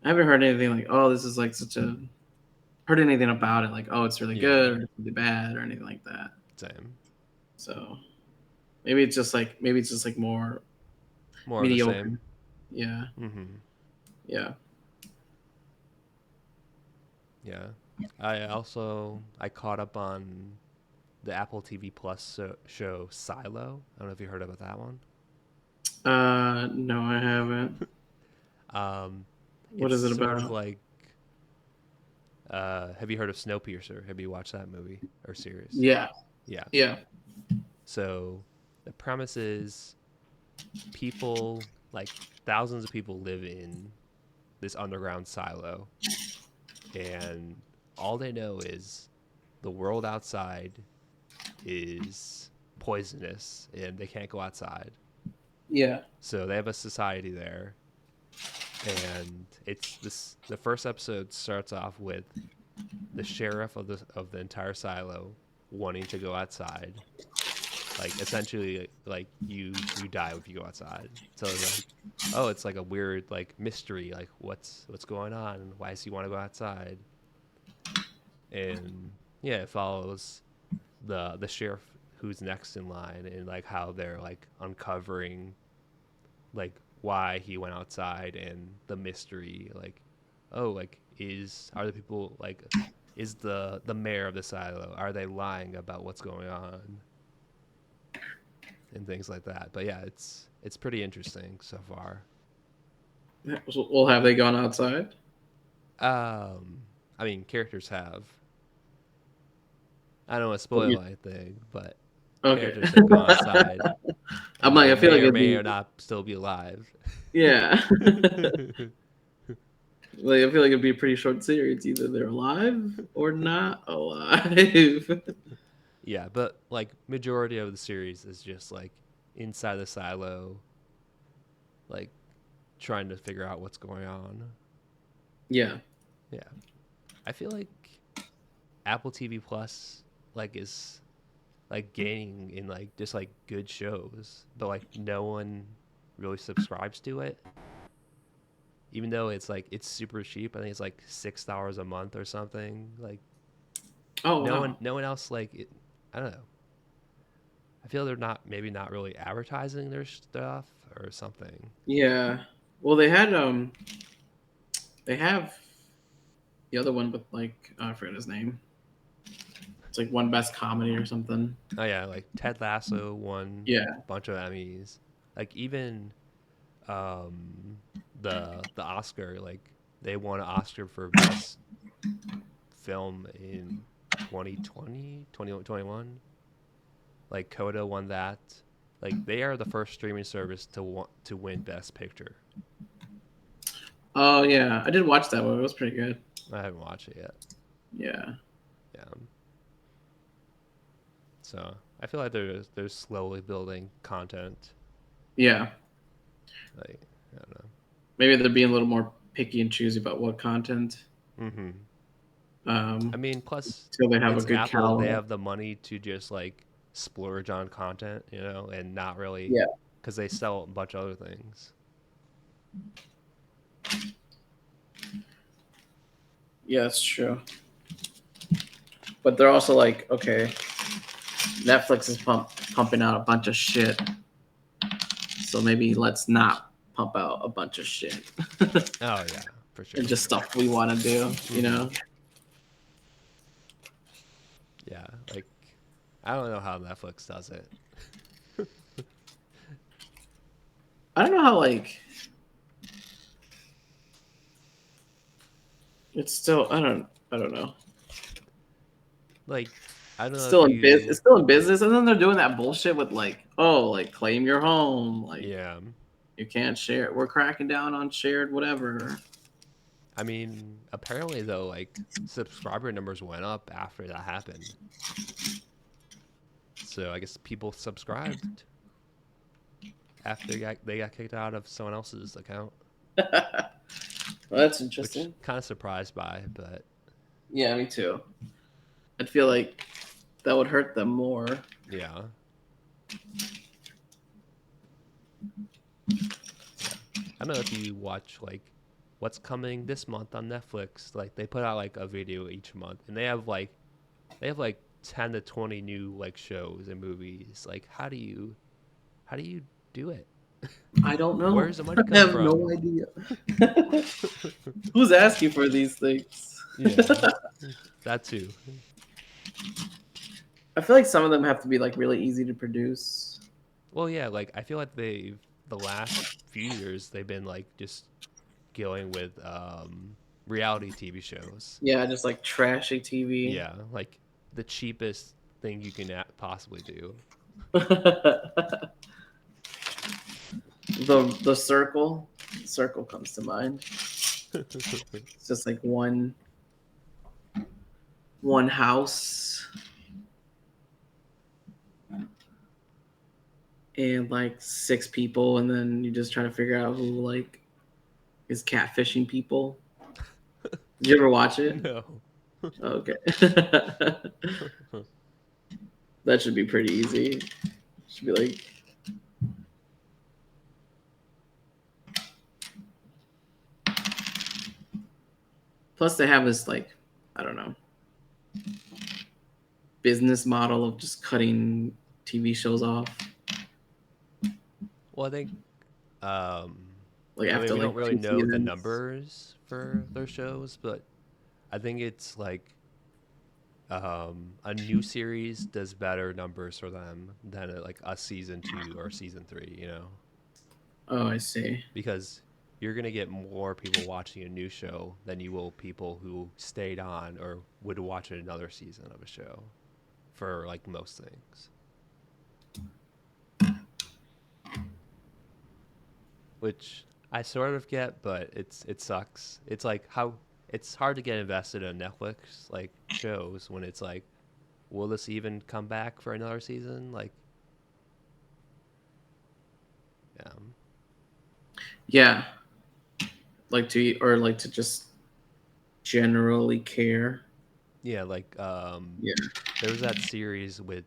I haven't heard anything like, oh, this is like such a. Heard anything about it like, oh, it's really Yeah. good or it's really bad or anything like that. Same. So maybe it's just like more More of the mediocre. same. Yeah. Mm-hmm. Yeah. Yeah. I caught up on the Apple TV Plus show Silo. I don't know if you heard about that one. No, I haven't. Um, What it's is it sort of about? like, have you heard of Snowpiercer? Have you watched that movie or series? Yeah, Yeah. yeah, So the premise is people, like thousands of people, live in this underground silo, and all they know is the world outside is poisonous and they can't go outside. yeah. So they have a society there, and it's this. The first episode starts off with the sheriff of the entire silo wanting to go outside. Like essentially, like you die if you go outside. So it's like, oh, it's like a weird like mystery. Like what's going on? Why does he want to go outside? And yeah, it follows the sheriff who's next in line, and like how they're like uncovering like why he went outside and the mystery. Like, oh, like are the people like is the mayor of the silo, are they lying about what's going on and things like that. But yeah, it's pretty interesting so far. Well, have they gone outside? I mean, characters have. I don't want to But spoil anything, but okay. characters have gone outside, I'm and like, they I feel like may or it'd may be, or not still be alive. yeah. Like, I feel like it'd be a pretty short series. Either they're alive or not alive. Yeah, but like majority of the series is just like inside the silo, like trying to figure out what's going on. Yeah. Yeah, I feel like Apple TV Plus like is like gaining in like just like good shows, but like no one really subscribes to it. Even though it's like it's super cheap, I think it's like $6 a month or something. Like Oh wow. no one else like it. I don't know. I feel they're not maybe not really advertising their stuff or something. Yeah. Well, they have the other one with like I forget his name. It's like one best comedy or something. Oh yeah, like Ted Lasso won Yeah. a bunch of Emmys. Like even um the Oscar, like they won an Oscar for best film in 2020, 2021. Like Coda won that. Like they are the first streaming service to win best picture. Oh yeah, I did watch that one. It was pretty good. I haven't watched it yet. Yeah. Yeah. So I feel like they're slowly building content. Yeah. Like I don't know. Maybe they're being a little more picky and choosy about what content. Mm-hmm. I Um, mean, plus so they have a it's good Apple. They catalog. have the money to just like splurge on content, you know, and not really Yeah. because they sell a bunch of other things. Yeah, that's true. But they're also like, okay, Netflix is pumping out a bunch of shit, so maybe let's not pump out a bunch of shit Oh yeah, for and sure. just stuff we want to do. You Mm-hmm. know? Yeah, like I don't know how Netflix does it. I don't know how like it's still. I don't know. Like I don't It's know still if in biz. you. It's still in business, and then they're doing that bullshit with like, oh, like claim your home, like Yeah, you can't share. We're cracking down on shared whatever. I mean, apparently though, like subscriber numbers went up after that happened. So I guess people subscribed after they got kicked out of someone else's account, Well, that's which interesting. kind of surprised by, but Yeah, me too. I'd feel like that would hurt them more. yeah, yeah. I don't know if you watch like what's coming this month on Netflix. Like they put out like a video each month, and they have like 10 to 20 new like shows and movies. Like how do you do it? I don't know. Where's the money I come have no from? idea. Who's asking for these things? Yeah, that too. I feel like some of them have to be like really easy to produce. Well, yeah, like I feel like the last few years they've been like just going with reality TV shows. Yeah, just like trashy TV. Yeah, like the cheapest thing you can possibly do. The circle comes to mind. It's just like one house and like six people, and then you just try to figure out who like is catfishing people. Did you ever watch it? No. Okay. That should be pretty easy. Should be like plus they have this like I don't know business model of just cutting TV shows off Well, I think um like I mean after we don't like really two know the seasons. numbers for their shows, but I think it's like a new series does better numbers for them than like a season 2 or season 3, you know? Oh, I see. Because you're going to get more people watching a new show than you will people who stayed on or would watch another season of a show for like most things. Which I sort of get, but it sucks. It's like how it's hard to get invested in Netflix like shows when it's like, will this even come back for another season? Like, yeah, Yeah, like to or like to just generally care. yeah. Like, Yeah. there was that series with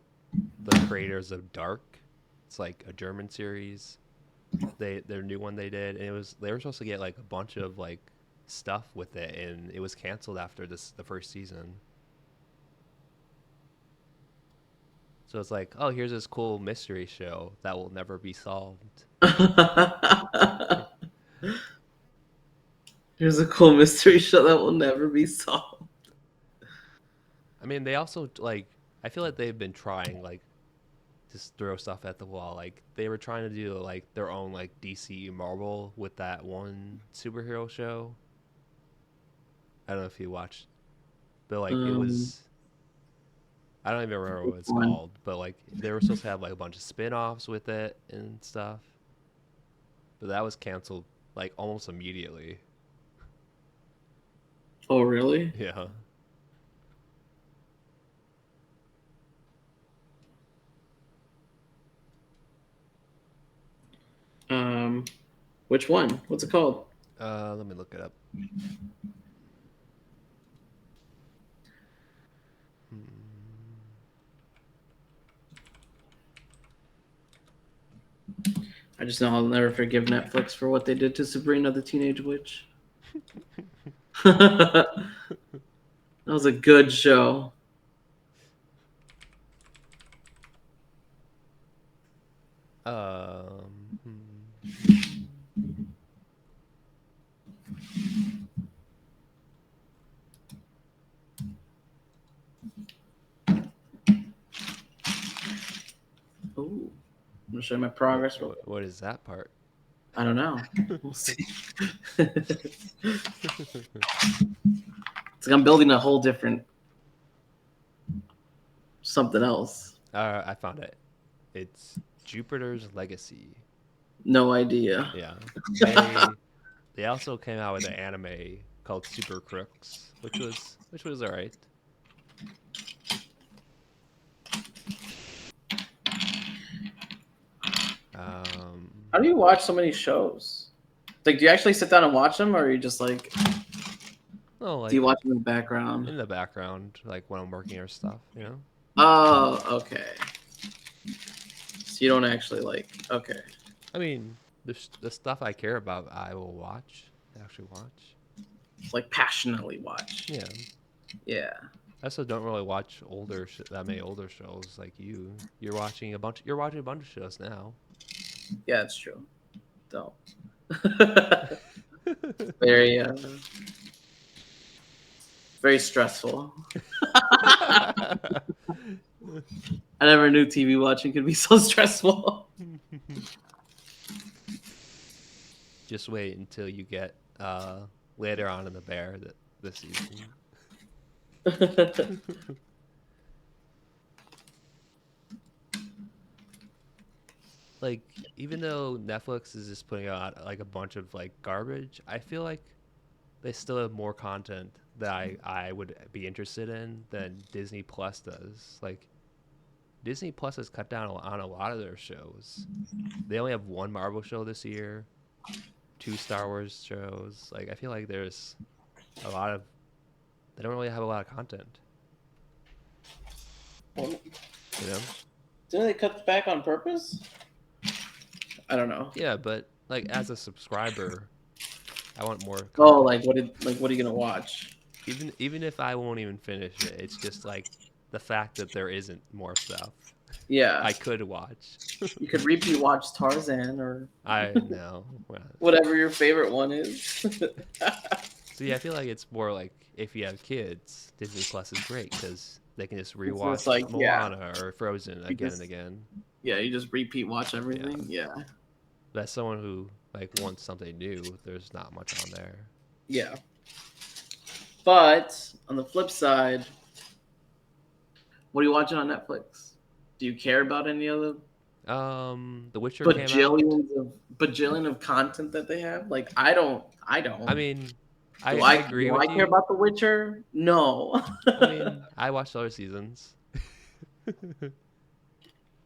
the creators of Dark. It's like a German series. Their new one they did, and it was they were supposed to get like a bunch of like stuff with it, and it was canceled after the first season. So it's like, oh, here's this cool mystery show that will never be solved. Here's a cool mystery show that will never be solved. I mean, they also like I feel like they've been trying like just throw stuff at the wall. Like they were trying to do like their own like DC Marvel with that one superhero show. I don't know if you watched, but like it Um, was I don't even remember what it's one. called, but like they were supposed to have like a bunch of spin-offs with it and stuff. But that was canceled like almost immediately. Oh, really? Yeah. Um, which one? What's it called? Let me look it up. Hmm. I just know I'll never forgive Netflix for what they did to Sabrina the Teenage Witch. That was a good show. Hmm. Ooh, I'm gonna show you my progress real quick. What is that part? I don't know. We'll see. It's like I'm building a whole different something else. I found it. It's Jupiter's Legacy. No idea. Yeah. They also came out with an anime called Super Crooks, which was alright. How do you watch so many shows? Like, do you actually sit down and watch them, or are you just like, Oh, do you like watch them in the background? in the background, like when I'm working or stuff, you know? Oh, okay. So you don't actually like. Okay. I mean, the stuff I care about, I will actually watch. Like passionately watch. Yeah. Yeah. I also don't really watch that many older shows like you. You're watching a bunch of shows now. Yeah, it's true. Don't. Very very stressful. I never knew TV watching could be so stressful. Just wait until you get later on in the bear this season. Like, even though Netflix is just putting out like a bunch of like garbage, I feel like they still have more content that I would be interested in than Disney Plus does. Like, Disney Plus has cut down on a lot of their shows. They only have one Marvel show this year, two Star Wars shows. Like, I feel like there's a lot of they don't really have a lot of content. You know? Didn't they cut back on purpose? I don't know. Yeah, but like as a subscriber, I want more Oh, content. what are you gonna watch? Even if I won't even finish it, it's just like the fact that there isn't more stuff Yeah, I could watch. you could repeat watch Tarzan or I know. Well, whatever your favorite one is. see, I feel like it's more like if you have kids, Disney Plus is great because they can just It's just rewatch like, yeah, Moana or Frozen you again just and again. you just repeat watch Yeah, everything. Yeah, but as someone who like wants something new, there's not much on there. yeah. But on the flip side, what are you watching on Netflix? Do you care about any of the The Witcher came out. bajillion of content that they have? Like I don't. I mean, Do I I agree do I with care you. about The Witcher? No. I mean, I watched other seasons.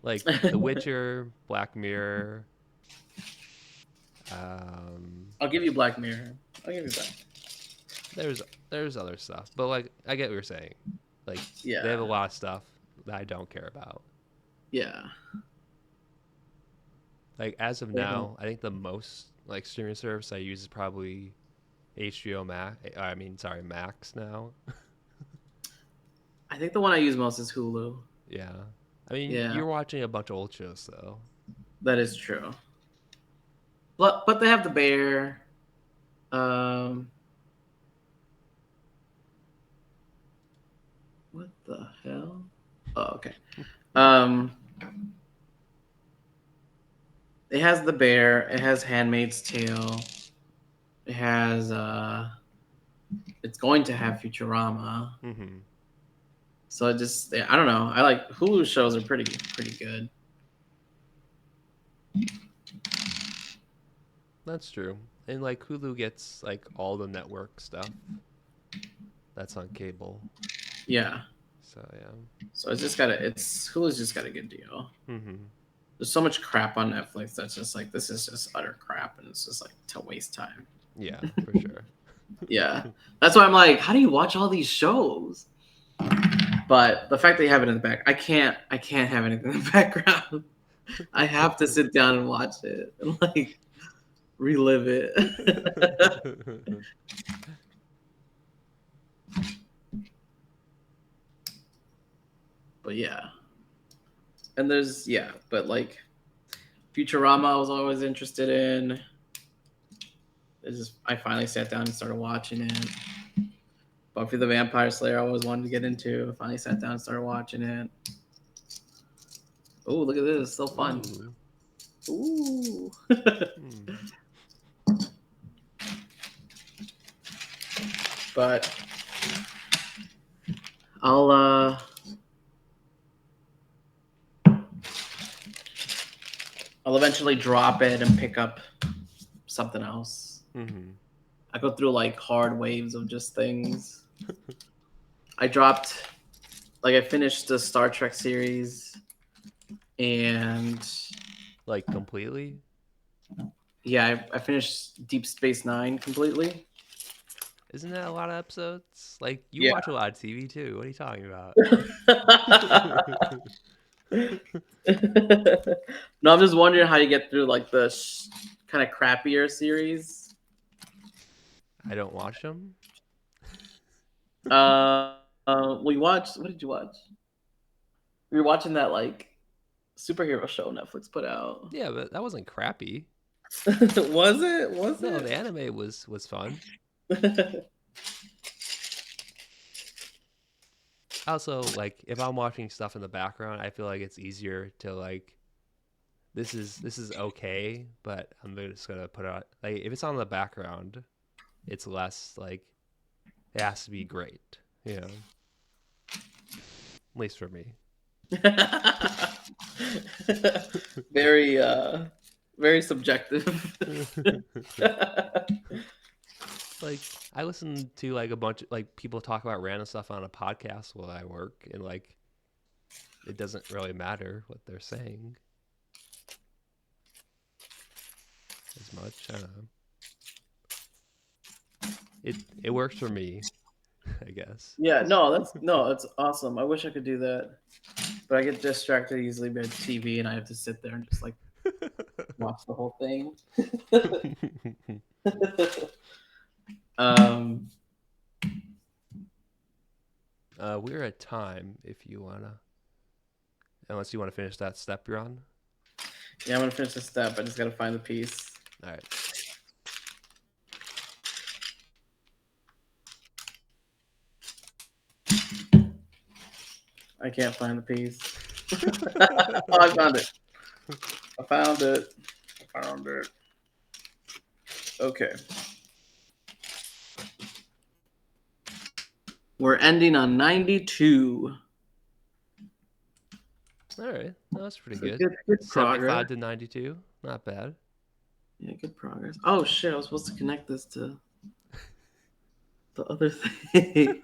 Like The Witcher, Black Mirror. I'll give you Black Mirror. I'll give you that. There's there's other stuff, but like I get what you're saying. Like they have a Yeah, lot of stuff that I don't care about. yeah. Like as of They don't. now, I think the most like streaming service I use is probably HBO Max. I mean, sorry, Max now. I think the one I use most is Hulu. Yeah. I mean, Yeah, you're watching a bunch of old shows though. that is true. But they have the Bear. Um, what the hell? Oh, okay. Um, it has the Bear. It has Handmaid's Tale. It has it's going to have Futurama. Mm-hmm. So it just I don't know. I like Hulu shows are pretty good. That's true. And like Hulu gets like all the network stuff that's on cable. Yeah. So yeah. So it's Hulu's just got a good deal. Mm-hmm. There's so much crap on Netflix that's just like this is just utter crap and it's just like to waste time. Yeah, for sure. Yeah. That's why I'm like, how do you watch all these shows? But the fact that you have it in the back, I can't have anything in the background. I have to sit down and watch it and like relive it. But yeah. And but like Futurama I was always interested in. I finally sat down and started watching it. Buffy the Vampire Slayer I always wanted to get into. Finally sat down and started watching it. Oh, look at this. So fun. Ooh. Ooh. Hmm. But I'll eventually drop it and pick up something else. Mm-hmm. I go through like hard waves of just things. I finished the Star Trek series and Like completely? yeah, I finished Deep Space Nine completely. Isn't that a lot of episodes? Like you Yeah. watch a lot of TV too. What are you talking about? No, I'm just wondering how you get through like the kind of crappier series. I don't watch them. We watched. What did you watch? We were watching that like superhero show Netflix put out. Yeah, but that wasn't crappy. Was it? Was No, it? the anime was fun. also like if I'm watching stuff in the background, I feel like it's easier to like this is okay, but I'm just gonna put it on. Like if it's on the background, it's less like it has to be great, you know. At least for me. Very very subjective. Like I listen to like a bunch of like people talk about random stuff on a podcast while I work, and like it doesn't really matter what they're saying as much. I don't know. It works for me, I guess. Yeah, no, that's awesome. I wish I could do that, but I get distracted easily by TV, and I have to sit there and just like watch the whole thing. um, We're at time if you wanna, unless you want to finish that step you're on. yeah, I'm gonna finish this step. I just gotta find the piece. All right. I can't find the piece. Oh, I found it. I found it. I found it. Okay. We're ending on 92. All right. No, that's pretty So good. good 75 progress. to 92. Not bad. Yeah, good progress. Oh shit! I was supposed to connect this to the other thing.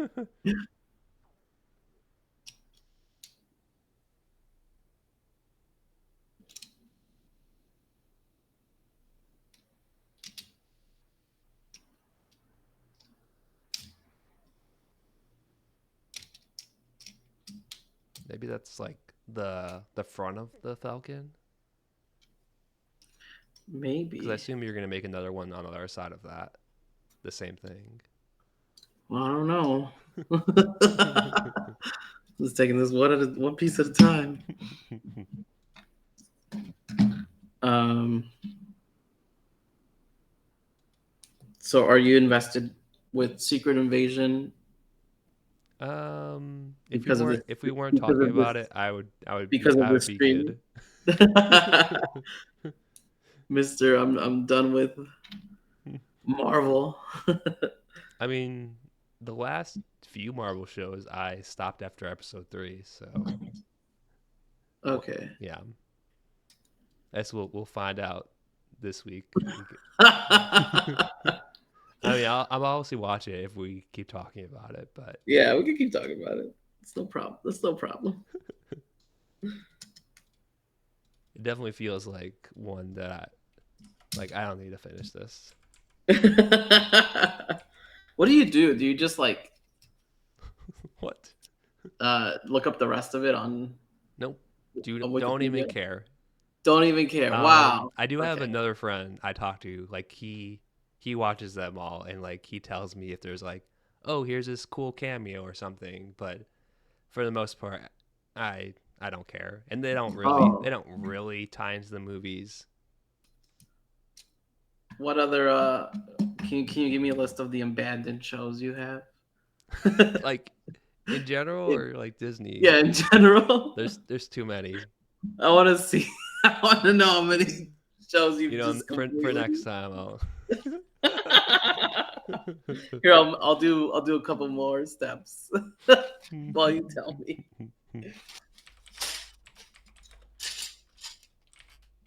Maybe that's like the front of the Falcon, because I Maybe. assume you're gonna make another one on the other side of that. The same thing. Well, I don't know. Just taking this one piece at a time. Um. So, are you invested with Secret Invasion If you because of weren't this? if we weren't Because talking of about this? it, I would be Because of I would this be stream, good. Mister. I'm done with Marvel. I mean, the last few Marvel shows I stopped after episode 3, so Okay. yeah. That's what we'll find out this week. I mean, I'll obviously watch it if we keep talking about it, but Yeah, we can keep talking about it. It's no problem. That's no problem. it definitely feels like one that I don't need to finish this. What do you do? Do you just like What? look up the rest of it Nope. on Don't even Wikipedia? care. Don't even care. Wow. I do have Okay. another friend I talk to. Like he watches them all, and like he tells me if there's like, oh, here's this cool cameo or something. But for the most part, I don't care, and they Oh, don't really tie into the movies. what other can you give me a list of the abandoned shows you have? Like in general or like Disney. Yeah, in general. There's too many. I want to see. I want to know how many shows You you've know, just for next completely. time, I'll. Here, I'll do a couple more steps while you tell me.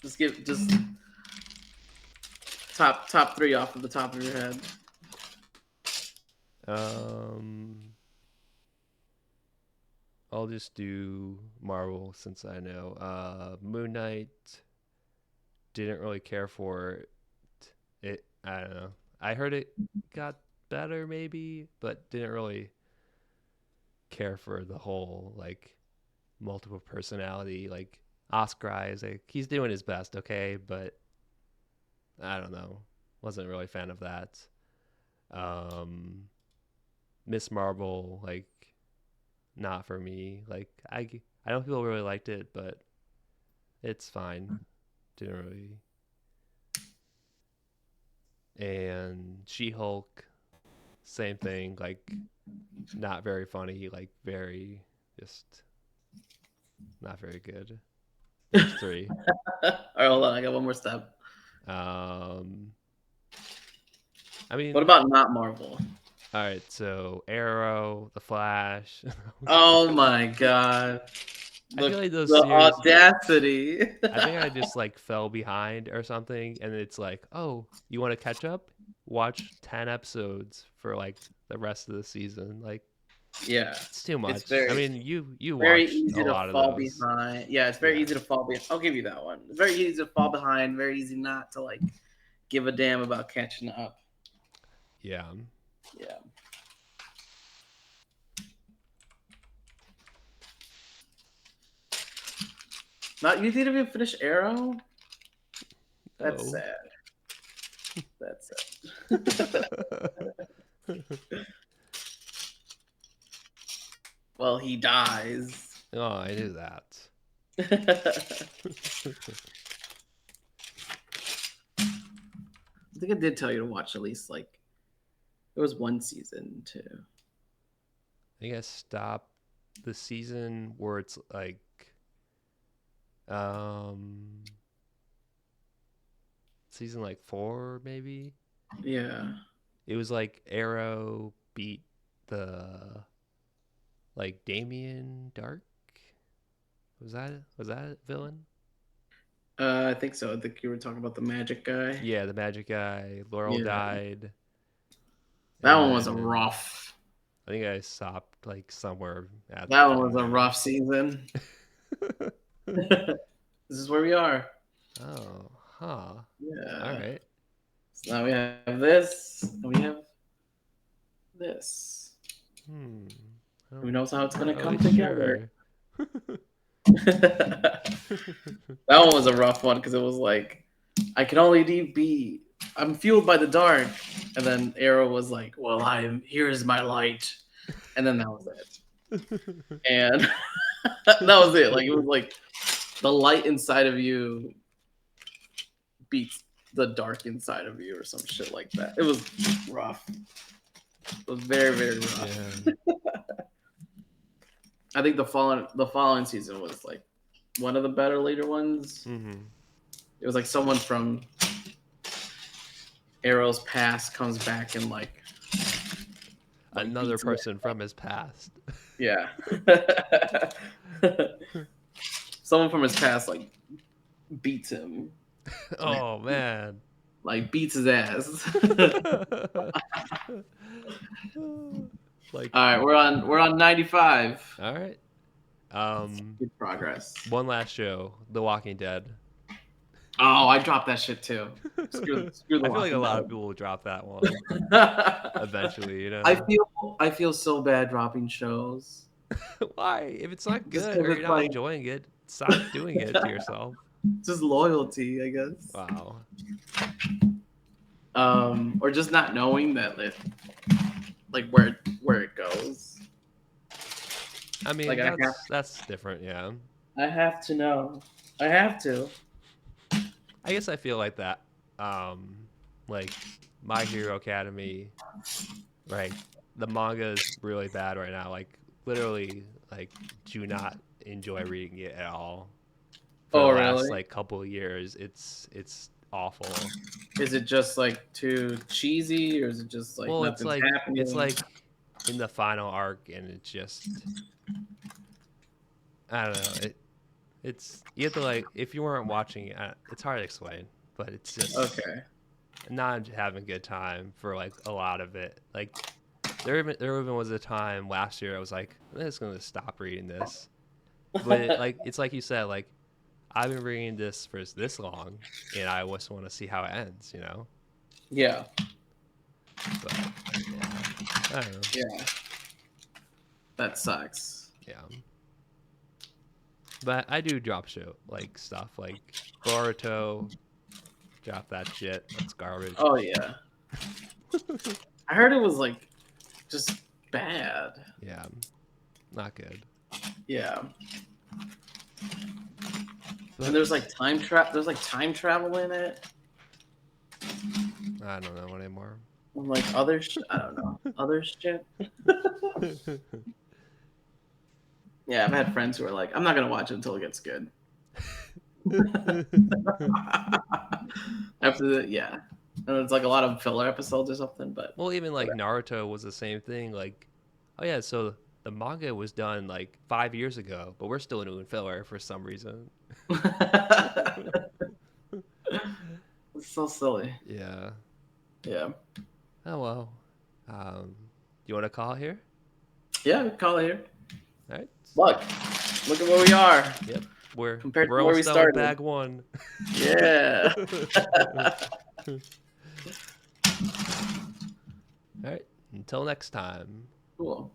Just top three off of the top of your head. um, I'll just do Marvel since I know. Moon Knight, didn't really care for it. I don't know. I heard it got better maybe, but didn't really care for the whole like multiple personality. Like Oscar Isaac, he's doing his best, okay, but I don't know. Wasn't really a fan of that. Um, Miss Marvel, like not for me. Like I know people really liked it, but it's fine. Didn't really. And She Hulk, same thing. Like not very funny. Like very. Just not very good. There's 3. All right, hold on. I got one more step. I What mean, about not Marvel? all right. So Arrow, The Flash. Oh my god. I feel like those The series. audacity. I think I just like fell behind or something, and it's like, oh, you want to catch up? Watch 10 episodes for like the rest of the season. Like, Yeah. it's too It's much. I very mean, you very watched a easy to lot of fall those. behind. Yeah, it's very Yeah, easy to fall behind. I'll give you that one. It's very easy to fall behind, very easy not to like give a damn about catching up. yeah. Yeah. Not you didn't even finish Arrow? That's Oh. sad. That's sad. Well, he dies. Oh, I knew that. I think I did tell you to watch at least like there was one season too. I think I stopped the season where it's like, um, season like 4 maybe. Yeah. It was like Arrow beat the like Damien Dark. Was that a villain? I think so. I think you were talking about the magic guy. Yeah, the magic guy. Laurel Yeah. died, That and one was a then rough. I think I stopped like somewhere at That one in was a there. rough season. This is where we are. Oh, huh. All Yeah. right. So now we have this, and we have this. Hmm. Who I'm knows how it's not gonna come really together? sure. That one was a rough one because it was like I can only be. I'm fueled by the dark, and then Arrow was like, "Well, here's my light," and then that was it. And that was it. Like it was like the light inside of you beats the dark inside of you, or some shit like that. It was rough. It was very, very rough. Yeah. I think the following season was like one of the better later ones. Mm-hmm. It was like someone from Arrow's past comes back and like Another beats him. person from his past. Yeah. Someone from his past like beats him. Oh man. Like beats his ass. Like, All right, we're on 95. all right. Good progress. One last show, The Walking Dead. Oh, I dropped that shit too. Screw the I feel like a Walking lot Dead. of people will drop that one eventually, you know. I feel so bad dropping shows. Why? If it's not Just good 'cause or it's you're not like enjoying it, stop doing it to yourself. just loyalty, I guess. Wow. Or just not knowing that like where it goes. I mean, Like that's different, yeah. I have to know. I have to. I guess I feel like that. Like My Hero Academy, right? The manga is really bad right now. Like literally, like do not enjoy reading it at all. For the Oh last really? like couple of years, it's awful. Is it just like too cheesy, or is it just like Well, nothing's it's happening? like in the final arc, and it's just I don't know. It's you have to like if you weren't watching it, it's hard to explain, but it's just Okay. not having a good time for like a lot of it. Like there even was a time last year I was like, I'm just gonna stop reading this. But it's like you said, like I've been reading this for this long, and I just want to see how it ends, you know. Yeah. But yeah, I don't know. Yeah. That sucks. Yeah, but I do drop show like stuff like Boruto. Drop that shit. That's garbage. Oh yeah. I heard it was like just bad. Yeah, not good. Yeah. But And there's like time travel in it. I don't know anymore. And like other I don't know. Other shit. Yeah, I've had friends who are like, I'm not gonna watch it until it gets good. After the yeah, and it's like a lot of filler episodes or something. But Well, even like Naruto was the same thing. Like, oh yeah, so the manga was done like 5 years ago, but we're still doing filler for some reason. it's so silly. Yeah. Yeah, Oh well. You want to call it here? yeah. We call it here. All right. Look at where we are Yep. We're compared we're to where we almost done with started. bag one. Yeah. All right. Until next time. Cool.